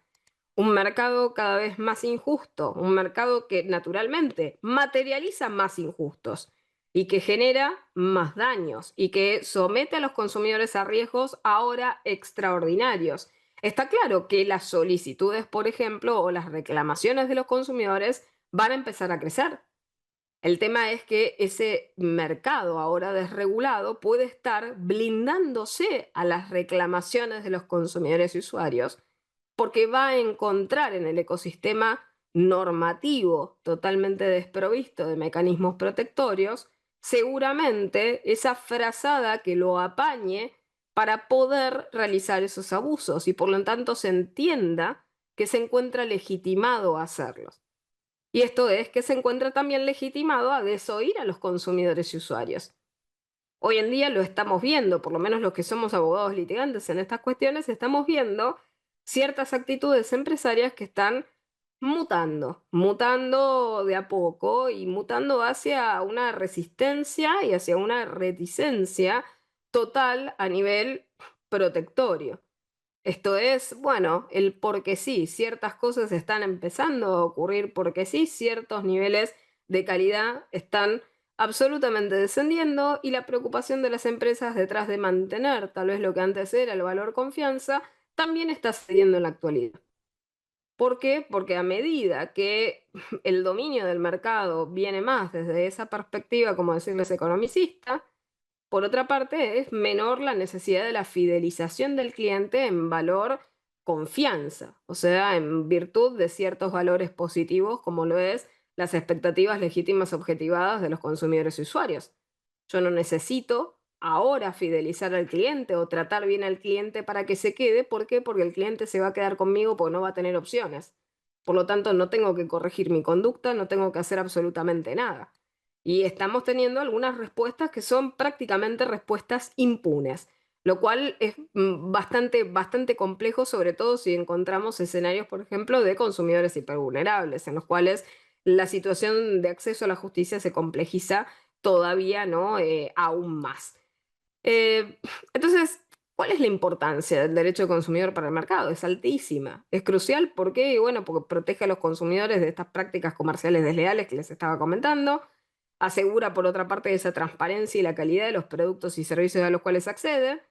un mercado cada vez más injusto, un mercado que naturalmente materializa más injustos y que genera más daños y que somete a los consumidores a riesgos ahora extraordinarios está claro que las solicitudes, por ejemplo, o las reclamaciones de los consumidores van a empezar a crecer. El tema es que ese mercado ahora desregulado puede estar blindándose a las reclamaciones de los consumidores y usuarios, porque va a encontrar en el ecosistema normativo totalmente desprovisto de mecanismos protectorios, seguramente esa frazada que lo apañe para poder realizar esos abusos y por lo tanto se entienda que se encuentra legitimado a hacerlos. Y esto es que se encuentra también legitimado a desoír a los consumidores y usuarios. Hoy en día lo estamos viendo, por lo menos los que somos abogados litigantes en estas cuestiones, estamos viendo ciertas actitudes empresarias que están mutando de a poco y mutando hacia una resistencia y hacia una reticencia total a nivel protectorio. Esto es, bueno, el porque sí, ciertas cosas están empezando a ocurrir porque sí, ciertos niveles de calidad están absolutamente descendiendo y la preocupación de las empresas detrás de mantener tal vez lo que antes era el valor confianza también está cediendo en la actualidad. ¿Por qué? Porque a medida que el dominio del mercado viene más desde esa perspectiva, como decirles economicista, por otra parte, es menor la necesidad de la fidelización del cliente en valor confianza, o sea, en virtud de ciertos valores positivos como lo es las expectativas legítimas objetivadas de los consumidores y usuarios. Yo no necesito ahora fidelizar al cliente o tratar bien al cliente para que se quede. ¿Por qué? Porque el cliente se va a quedar conmigo porque no va a tener opciones. Por lo tanto, no tengo que corregir mi conducta, no tengo que hacer absolutamente nada. Y estamos teniendo algunas respuestas que son prácticamente respuestas impunes, lo cual es bastante complejo, sobre todo si encontramos escenarios, por ejemplo, de consumidores hipervulnerables, en los cuales la situación de acceso a la justicia se complejiza todavía, ¿no? Aún más. Eh, entonces, ¿cuál es la importancia del derecho del consumidor para el mercado? Es altísima. Es crucial. ¿Por qué? Bueno, porque protege a los consumidores de estas prácticas comerciales desleales que les estaba comentando. Asegura, por otra parte, esa transparencia y la calidad de los productos y servicios a los cuales accede.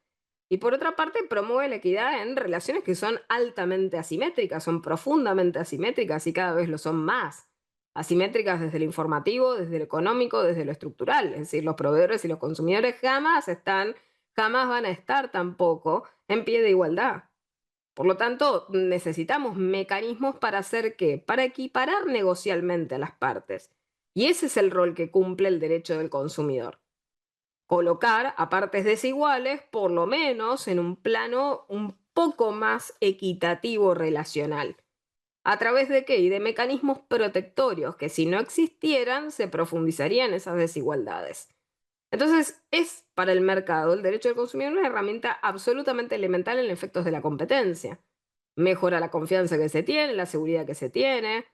Y por otra parte, promueve la equidad en relaciones que son altamente asimétricas, son profundamente asimétricas y cada vez lo son más. Asimétricas desde lo informativo, desde lo económico, desde lo estructural. Es decir, los proveedores y los consumidores jamás van a estar tampoco en pie de igualdad. Por lo tanto, necesitamos mecanismos para hacer qué? Para equiparar negocialmente a las partes. Y ese es el rol que cumple el derecho del consumidor. Colocar a partes desiguales, por lo menos en un plano un poco más equitativo relacional. ¿A través de qué? Y de mecanismos protectorios que si no existieran se profundizarían esas desigualdades. Entonces, es para el mercado el derecho del consumidor una herramienta absolutamente elemental en efectos de la competencia. Mejora la confianza que se tiene, la seguridad que se tiene,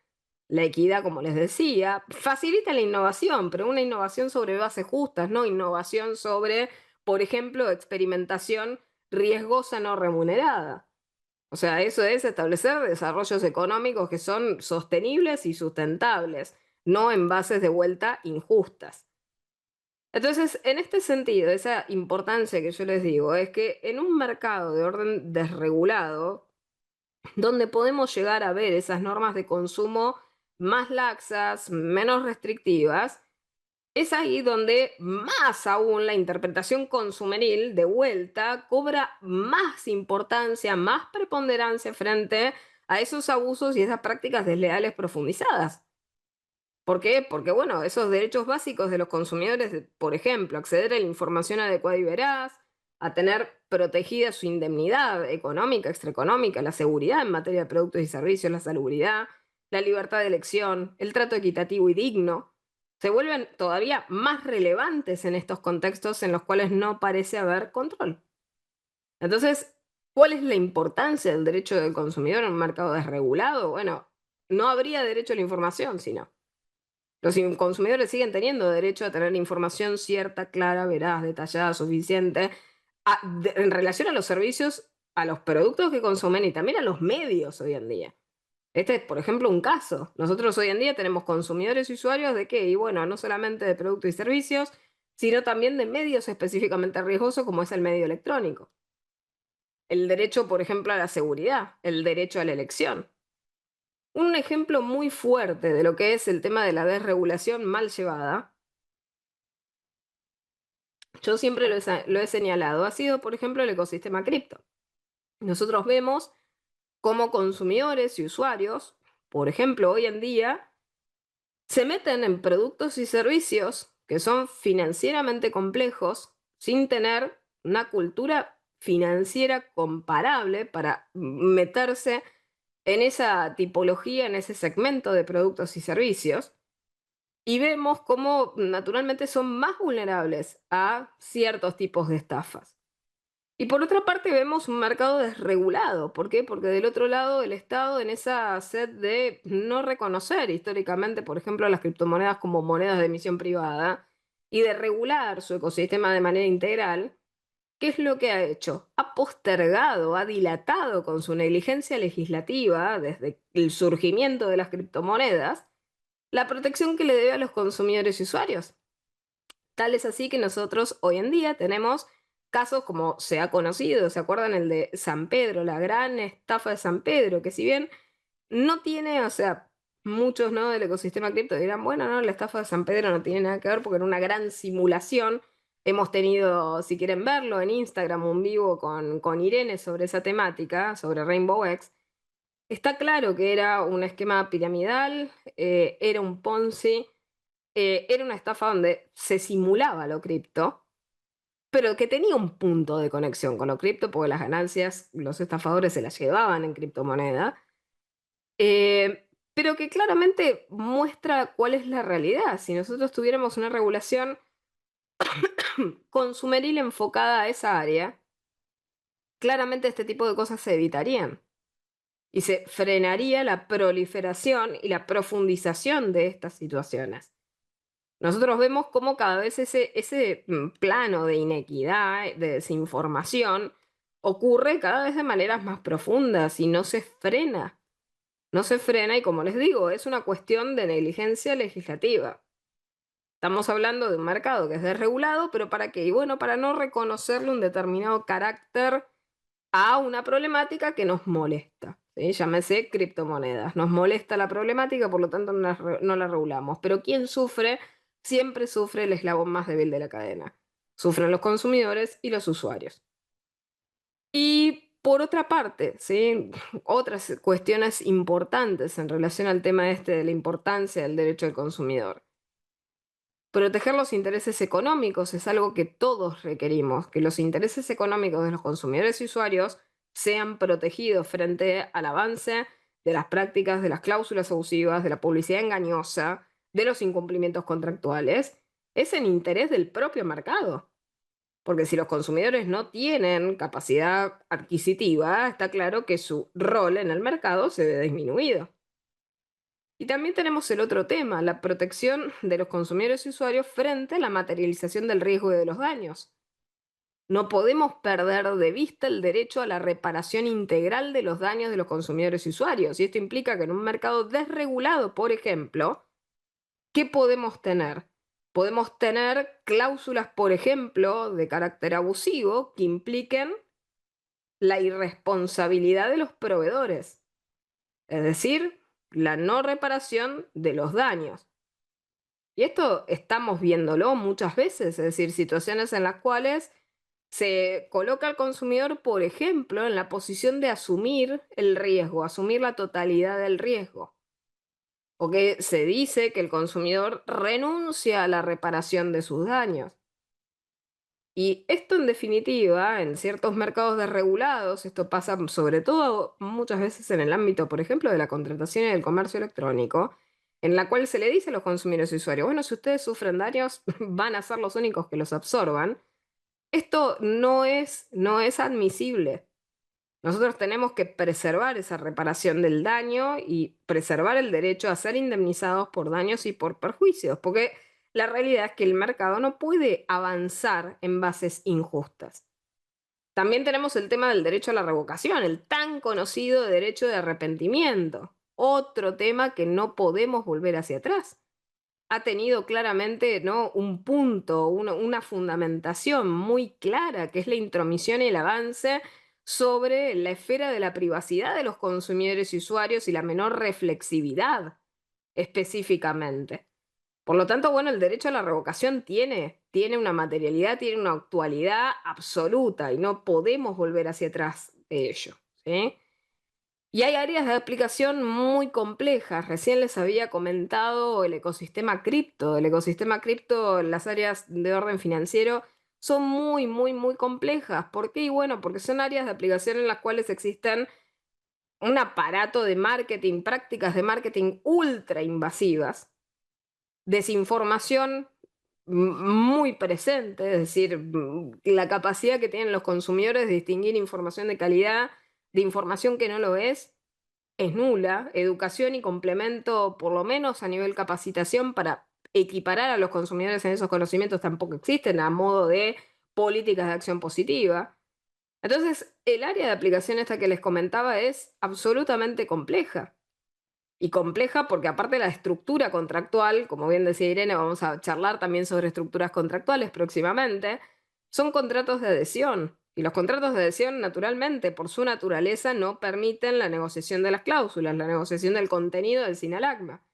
la equidad, como les decía, facilita la innovación, pero una innovación sobre bases justas, no innovación sobre, por ejemplo, experimentación riesgosa no remunerada. O sea, eso es establecer desarrollos económicos que son sostenibles y sustentables, no en bases de vuelta injustas. Entonces, en este sentido, esa importancia que yo les digo es que en un mercado de orden desregulado, donde podemos llegar a ver esas normas de consumo más laxas, menos restrictivas, es ahí donde más aún la interpretación consumeril de vuelta cobra más importancia, más preponderancia frente a esos abusos y esas prácticas desleales profundizadas. ¿Por qué? Porque, bueno, esos derechos básicos de los consumidores, por ejemplo, acceder a la información adecuada y veraz, a tener protegida su indemnidad económica, extraeconómica, la seguridad en materia de productos y servicios, la salubridad, la libertad de elección, el trato equitativo y digno, se vuelven todavía más relevantes en estos contextos en los cuales no parece haber control. Entonces, ¿cuál es la importancia del derecho del consumidor en un mercado desregulado? Bueno, no habría derecho a la información, sino los consumidores siguen teniendo derecho a tener información cierta, clara, veraz, detallada, suficiente, en relación a los servicios, a los productos que consumen y también a los medios hoy en día. Este es, por ejemplo, un caso. Nosotros hoy en día tenemos consumidores y usuarios de qué? Y bueno, no solamente de productos y servicios, sino también de medios específicamente riesgosos como es el medio electrónico. el derecho, por ejemplo, a la seguridad, el derecho a la elección. Un ejemplo muy fuerte de lo que es el tema de la desregulación mal llevada, yo siempre lo he señalado, ha sido, por ejemplo, el ecosistema cripto. Nosotros vemos cómo consumidores y usuarios, por ejemplo, hoy en día, se meten en productos y servicios que son financieramente complejos sin tener una cultura financiera comparable para meterse en esa tipología, en ese segmento de productos y servicios. Y vemos cómo naturalmente son más vulnerables a ciertos tipos de estafas. Y por otra parte vemos un mercado desregulado. ¿Por qué? Porque del otro lado el Estado, en esa sed de no reconocer históricamente, por ejemplo, las criptomonedas como monedas de emisión privada y de regular su ecosistema de manera integral, ¿qué es lo que ha hecho? Ha postergado, ha dilatado con su negligencia legislativa desde el surgimiento de las criptomonedas la protección que le debe a los consumidores y usuarios. Tal es así que nosotros hoy en día tenemos casos como se ha conocido, ¿se acuerdan el de San Pedro, la gran estafa de San Pedro? Que si bien no tiene, o sea, muchos ¿no? del ecosistema cripto dirán, bueno, no, la estafa de San Pedro no tiene nada que ver porque era una gran simulación. Hemos tenido, si quieren verlo, en Instagram un vivo con Irene sobre esa temática, sobre Rainbow X. Está claro que era un esquema piramidal, era un Ponzi, era una estafa donde se simulaba lo cripto, pero que tenía un punto de conexión con lo cripto, porque las ganancias los estafadores se las llevaban en criptomoneda, pero que claramente muestra cuál es la realidad. Si nosotros tuviéramos una regulación consumeril enfocada a esa área, claramente este tipo de cosas se evitarían y se frenaría la proliferación y la profundización de estas situaciones. Nosotros vemos cómo cada vez ese plano de inequidad, de desinformación, ocurre cada vez de maneras más profundas y no se frena. No se frena y como les digo, es una cuestión de negligencia legislativa. Estamos hablando de un mercado que es desregulado, pero ¿para qué? Y bueno, para no reconocerle un determinado carácter a una problemática que nos molesta. ¿Sí? Llámese criptomonedas. Nos molesta la problemática, por lo tanto no la regulamos. Pero ¿quién sufre? Siempre sufre el eslabón más débil de la cadena. Sufren los consumidores y los usuarios. Y por otra parte, ¿sí? Otras cuestiones importantes en relación al tema este de la importancia del derecho del consumidor. Proteger los intereses económicos es algo que todos requerimos, que los intereses económicos de los consumidores y usuarios sean protegidos frente al avance de las prácticas, de las cláusulas abusivas, de la publicidad engañosa, de los incumplimientos contractuales, es en interés del propio mercado. Porque si los consumidores no tienen capacidad adquisitiva, está claro que su rol en el mercado se ve disminuido. Y también tenemos el otro tema, la protección de los consumidores y usuarios frente a la materialización del riesgo y de los daños. No podemos perder de vista el derecho a la reparación integral de los daños de los consumidores y usuarios. Y esto implica que en un mercado desregulado, por ejemplo, ¿qué podemos tener? Podemos tener cláusulas, por ejemplo, de carácter abusivo que impliquen la irresponsabilidad de los proveedores, es decir, la no reparación de los daños. Y esto estamos viéndolo muchas veces, es decir, situaciones en las cuales se coloca al consumidor, por ejemplo, en la posición de asumir el riesgo, asumir la totalidad del riesgo. O que se dice que el consumidor renuncia a la reparación de sus daños. Y esto en definitiva, en ciertos mercados desregulados, esto pasa sobre todo muchas veces en el ámbito, por ejemplo, de la contratación y del comercio electrónico, en la cual se le dice a los consumidores y usuarios, bueno, si ustedes sufren daños, van a ser los únicos que los absorban. Esto no es admisible. Nosotros tenemos que preservar esa reparación del daño y preservar el derecho a ser indemnizados por daños y por perjuicios, porque la realidad es que el mercado no puede avanzar en bases injustas. También tenemos el tema del derecho a la revocación, el tan conocido derecho de arrepentimiento, otro tema que no podemos volver hacia atrás. Ha tenido claramente ¿no? un punto, una fundamentación muy clara, que es la intromisión y el avance sobre la esfera de la privacidad de los consumidores y usuarios y la menor reflexividad específicamente. Por lo tanto, bueno, el derecho a la revocación tiene una materialidad, tiene una actualidad absoluta y no podemos volver hacia atrás de ello. ¿Sí? Y hay áreas de aplicación muy complejas. Recién les había comentado el ecosistema cripto. El ecosistema cripto, las áreas de orden financiero son muy, muy, muy complejas. ¿Por qué? Y bueno, porque son áreas de aplicación en las cuales existen un aparato de marketing, prácticas de marketing ultra invasivas, desinformación muy presente, es decir, la capacidad que tienen los consumidores de distinguir información de calidad de información que no lo es nula. Educación y complemento, por lo menos a nivel capacitación, para equiparar a los consumidores en esos conocimientos tampoco existen a modo de políticas de acción positiva. Entonces, el área de aplicación esta que les comentaba es absolutamente compleja. Y compleja porque aparte la estructura contractual, como bien decía Irene, vamos a charlar también sobre estructuras contractuales próximamente, son contratos de adhesión. Y los contratos de adhesión, naturalmente, por su naturaleza, no permiten la negociación de las cláusulas, la negociación del contenido del sinalagma.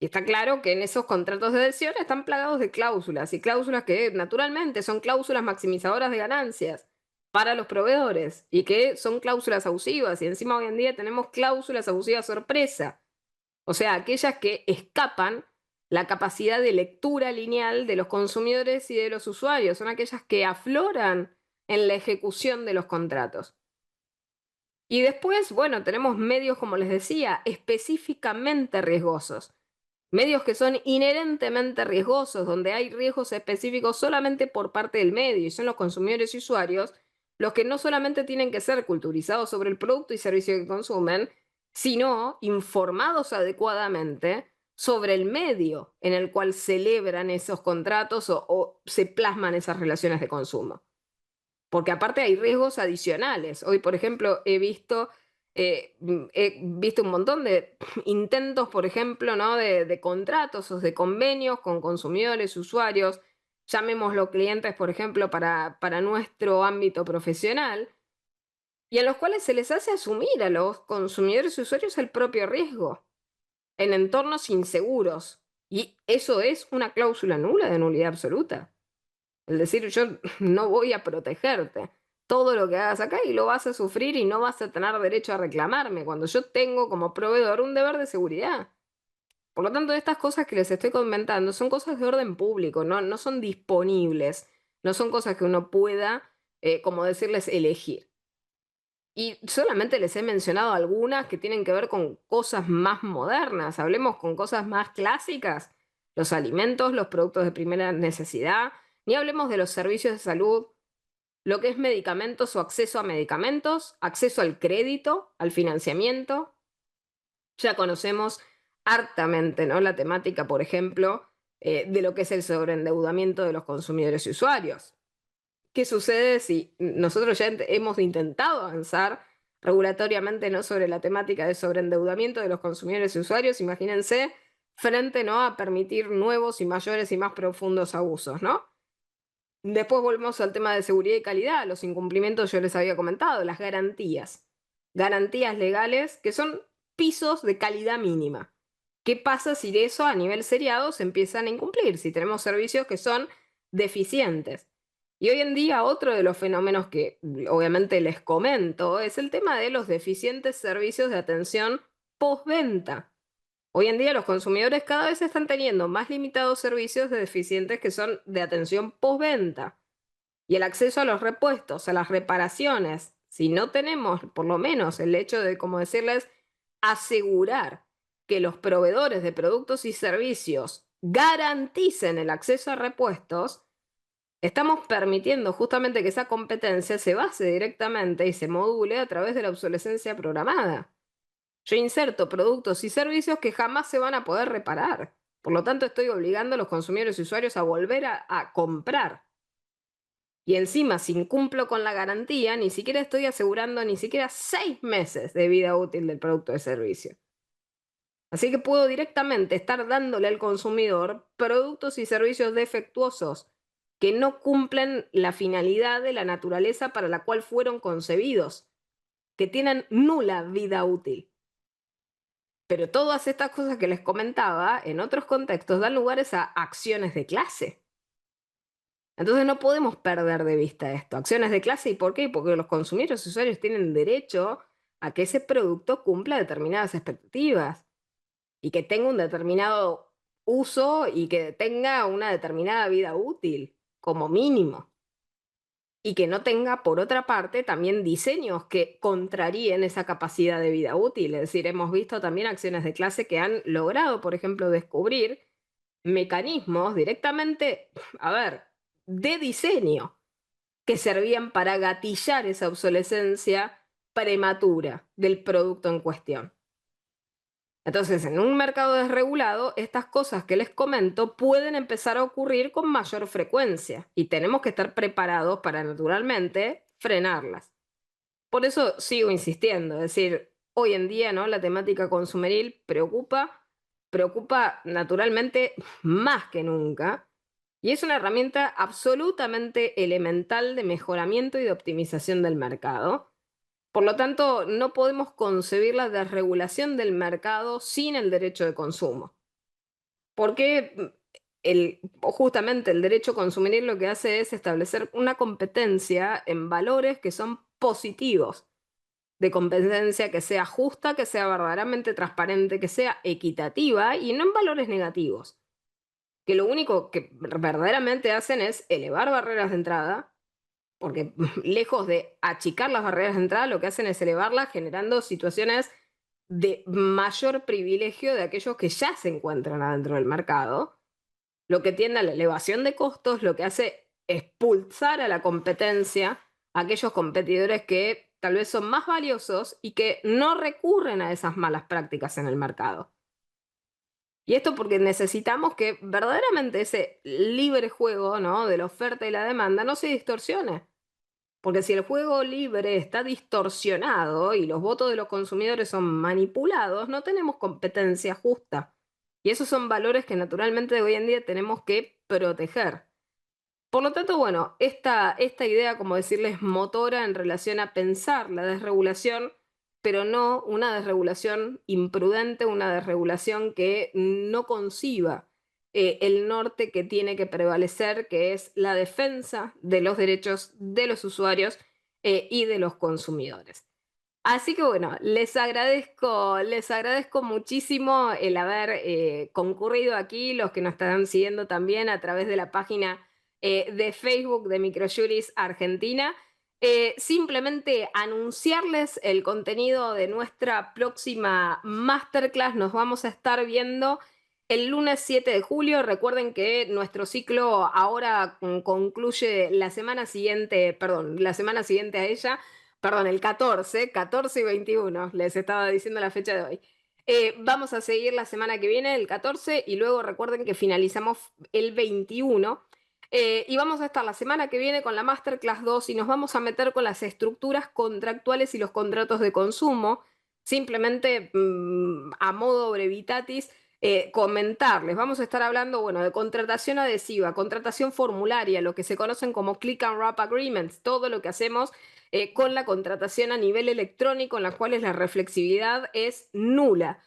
Y está claro que en esos contratos de adhesión están plagados de cláusulas, y cláusulas que naturalmente son cláusulas maximizadoras de ganancias para los proveedores, y que son cláusulas abusivas, y encima hoy en día tenemos cláusulas abusivas sorpresa, o sea, aquellas que escapan la capacidad de lectura lineal de los consumidores y de los usuarios, son aquellas que afloran en la ejecución de los contratos. Y después, bueno, tenemos medios, como les decía, específicamente riesgosos. Medios que son inherentemente riesgosos, donde hay riesgos específicos solamente por parte del medio, y son los consumidores y usuarios los que no solamente tienen que ser culturizados sobre el producto y servicio que consumen, sino informados adecuadamente sobre el medio en el cual celebran esos contratos o se plasman esas relaciones de consumo. Porque aparte hay riesgos adicionales. Hoy, por ejemplo, he visto un montón de intentos, por ejemplo, ¿no? de contratos o de convenios con consumidores, usuarios, llamémoslo clientes, por ejemplo, para nuestro ámbito profesional, y en los cuales se les hace asumir a los consumidores y usuarios el propio riesgo en entornos inseguros. Y eso es una cláusula nula de nulidad absoluta. Es decir, yo no voy a protegerte. Todo lo que hagas acá y lo vas a sufrir y no vas a tener derecho a reclamarme cuando yo tengo como proveedor un deber de seguridad. Por lo tanto, estas cosas que les estoy comentando son cosas de orden público, no son disponibles, no son cosas que uno pueda, como decirles, elegir. Y solamente les he mencionado algunas que tienen que ver con cosas más modernas. Hablemos con cosas más clásicas. Los alimentos, los productos de primera necesidad. Ni hablemos de los servicios de salud, lo que es medicamentos o acceso a medicamentos, acceso al crédito, al financiamiento. Ya conocemos hartamente, ¿no? La temática, por ejemplo, de lo que es el sobreendeudamiento de los consumidores y usuarios. ¿Qué sucede si nosotros ya hemos intentado avanzar regulatoriamente, ¿no? sobre la temática de sobreendeudamiento de los consumidores y usuarios? Imagínense, frente, ¿no? a permitir nuevos y mayores y más profundos abusos, ¿no? Después volvemos al tema de seguridad y calidad. Los incumplimientos yo les había comentado, las garantías. Garantías legales que son pisos de calidad mínima. ¿Qué pasa si de eso a nivel seriado se empiezan a incumplir? Si tenemos servicios que son deficientes. Y hoy en día otro de los fenómenos que obviamente les comento es el tema de los deficientes servicios de atención postventa. Hoy en día los consumidores cada vez están teniendo más limitados servicios de deficientes que son de atención postventa. Y el acceso a los repuestos, a las reparaciones, si no tenemos por lo menos el hecho de, como decirles, asegurar que los proveedores de productos y servicios garanticen el acceso a repuestos, estamos permitiendo justamente que esa competencia se base directamente y se module a través de la obsolescencia programada. Yo inserto productos y servicios que jamás se van a poder reparar. Por lo tanto, estoy obligando a los consumidores y usuarios a volver a comprar. Y encima, si incumplo con la garantía, ni siquiera estoy asegurando ni siquiera 6 meses de vida útil del producto o servicio. Así que puedo directamente estar dándole al consumidor productos y servicios defectuosos que no cumplen la finalidad de la naturaleza para la cual fueron concebidos, que tienen nula vida útil. Pero todas estas cosas que les comentaba, en otros contextos, dan lugares a acciones de clase. Entonces no podemos perder de vista esto. Acciones de clase, ¿y por qué? Porque los consumidores y usuarios tienen derecho a que ese producto cumpla determinadas expectativas y que tenga un determinado uso y que tenga una determinada vida útil, como mínimo. Y que no tenga, por otra parte, también diseños que contraríen esa capacidad de vida útil. Es decir, hemos visto también acciones de clase que han logrado, por ejemplo, descubrir mecanismos directamente, a ver, de diseño, que servían para gatillar esa obsolescencia prematura del producto en cuestión. Entonces, en un mercado desregulado, estas cosas que les comento pueden empezar a ocurrir con mayor frecuencia y tenemos que estar preparados para, naturalmente, frenarlas. Por eso sigo insistiendo, es decir, hoy en día, ¿no? La temática consumeril preocupa naturalmente más que nunca y es una herramienta absolutamente elemental de mejoramiento y de optimización del mercado. Por lo tanto, no podemos concebir la desregulación del mercado sin el derecho de consumo. Porque justamente el derecho consumir lo que hace es establecer una competencia en valores que son positivos, de competencia que sea justa, que sea verdaderamente transparente, que sea equitativa y no en valores negativos, que lo único que verdaderamente hacen es elevar barreras de entrada, porque lejos de achicar las barreras de entrada, lo que hacen es elevarlas generando situaciones de mayor privilegio de aquellos que ya se encuentran adentro del mercado, lo que tiende a la elevación de costos, lo que hace expulsar a la competencia a aquellos competidores que tal vez son más valiosos y que no recurren a esas malas prácticas en el mercado. Y esto porque necesitamos que verdaderamente ese libre juego, ¿no? De la oferta y la demanda no se distorsione. Porque si el juego libre está distorsionado y los votos de los consumidores son manipulados, no tenemos competencia justa. Y esos son valores que naturalmente hoy en día tenemos que proteger. Por lo tanto, bueno, esta idea, como decirles, motora en relación a pensar la desregulación, pero no una desregulación imprudente, una desregulación que no conciba el norte que tiene que prevalecer, que es la defensa de los derechos de los usuarios y de los consumidores. Así que bueno, les agradezco muchísimo el haber concurrido aquí, los que nos están siguiendo también a través de la página de Facebook de Microjuris Argentina. Simplemente anunciarles el contenido de nuestra próxima masterclass. Nos vamos a estar viendo el lunes 7 de julio. Recuerden que nuestro ciclo ahora concluye la semana siguiente, perdón, la semana siguiente a ella. Perdón, el 14 y 21, les estaba diciendo la fecha de hoy. Vamos a seguir la semana que viene, el 14, y luego recuerden que finalizamos el 21. Y vamos a estar la semana que viene con la Masterclass 2 y nos vamos a meter con las estructuras contractuales y los contratos de consumo. Simplemente a modo brevitatis, comentarles. Vamos a estar hablando, bueno, de contratación adhesiva, contratación formularia, lo que se conocen como click and wrap agreements, todo lo que hacemos con la contratación a nivel electrónico, en las cuales la reflexividad es nula.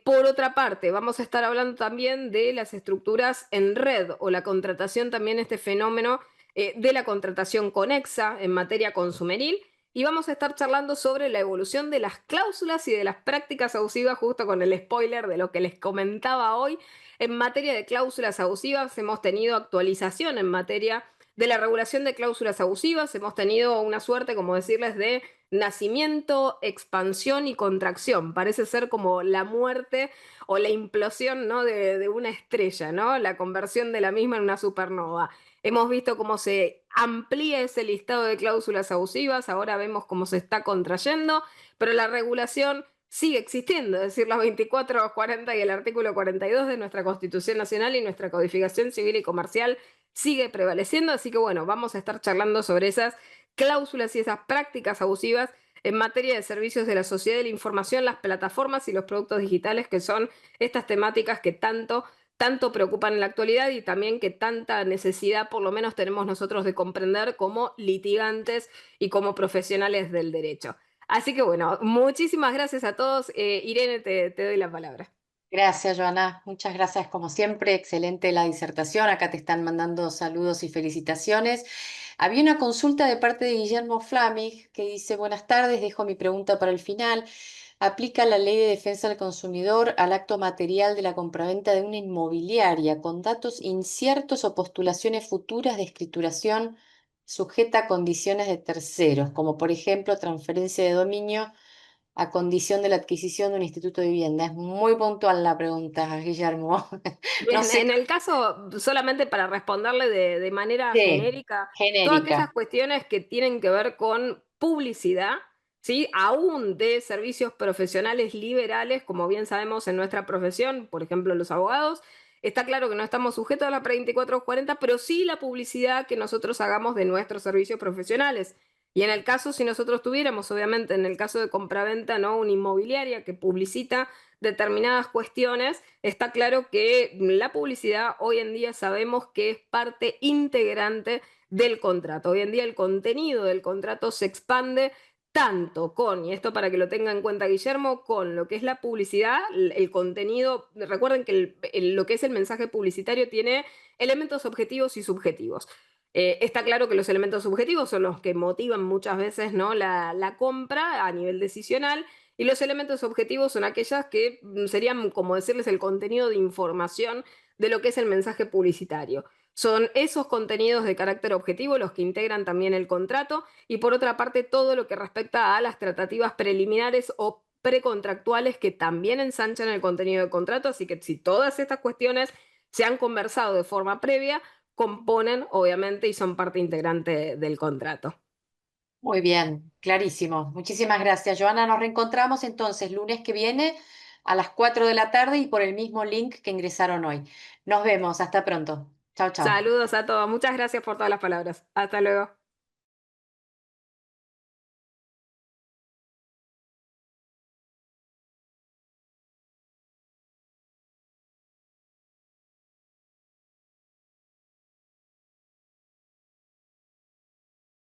Por otra parte, vamos a estar hablando también de las estructuras en red o la contratación, también este fenómeno de la contratación conexa en materia consumeril. Y vamos a estar charlando sobre la evolución de las cláusulas y de las prácticas abusivas, justo con el spoiler de lo que les comentaba hoy. En materia de cláusulas abusivas hemos tenido actualización en materia de la regulación de cláusulas abusivas. Hemos tenido una suerte, como decirles, de nacimiento, expansión y contracción. Parece ser como la muerte o la implosión, ¿no? de una estrella, ¿no? La conversión de la misma en una supernova. Hemos visto cómo se amplía ese listado de cláusulas abusivas, ahora vemos cómo se está contrayendo, pero la regulación sigue existiendo, es decir, los 24, 40 y el artículo 42 de nuestra Constitución Nacional y nuestra Codificación Civil y Comercial sigue prevaleciendo, así que bueno, vamos a estar charlando sobre esas cláusulas y esas prácticas abusivas en materia de servicios de la sociedad de la información, las plataformas y los productos digitales, que son estas temáticas que tanto tanto preocupan en la actualidad y también que tanta necesidad por lo menos tenemos nosotros de comprender como litigantes y como profesionales del derecho. Así que bueno, muchísimas gracias a todos. Irene, te doy la palabra. Gracias, Joana. Muchas gracias, como siempre. Excelente la disertación. Acá te están mandando saludos y felicitaciones. Había una consulta de parte de Guillermo Flamig que dice: Buenas tardes, dejo mi pregunta para el final. ¿Aplica la Ley de Defensa del Consumidor al acto material de la compraventa de una inmobiliaria con datos inciertos o postulaciones futuras de escrituración sujeta a condiciones de terceros, como por ejemplo transferencia de dominio a condición de la adquisición de un instituto de vivienda? Es muy puntual la pregunta, Guillermo. No Bien, sé. en el caso, solamente para responderle de manera Sí, genérica, todas aquellas genérica. cuestiones que tienen que ver con publicidad, ¿sí? Aún de servicios profesionales liberales, como bien sabemos en nuestra profesión, por ejemplo los abogados, está claro que no estamos sujetos a la pre 2440, pero sí la publicidad que nosotros hagamos de nuestros servicios profesionales. Y en el caso, si nosotros tuviéramos, obviamente, en el caso de compraventa, ¿no? Una inmobiliaria que publicita determinadas cuestiones, está claro que la publicidad hoy en día sabemos que es parte integrante del contrato. Hoy en día el contenido del contrato se expande tanto con, y esto para que lo tenga en cuenta Guillermo, con lo que es la publicidad, el contenido, recuerden que lo que es el mensaje publicitario tiene elementos objetivos y subjetivos. Está claro que los elementos subjetivos son los que motivan muchas veces, ¿no? La compra a nivel decisional, y los elementos objetivos son aquellas que serían, como decirles, el contenido de información de lo que es el mensaje publicitario. Son esos contenidos de carácter objetivo los que integran también el contrato, y por otra parte todo lo que respecta a las tratativas preliminares o precontractuales que también ensanchan el contenido del contrato. Así que si todas estas cuestiones se han conversado de forma previa, componen obviamente y son parte integrante del contrato. Muy bien, clarísimo. Muchísimas gracias, Joana. Nos reencontramos entonces lunes que viene a las 4 de la tarde y por el mismo link que ingresaron hoy. Nos vemos. Hasta pronto. Chao, chao. Saludos a todos. Muchas gracias por todas las palabras. Hasta luego.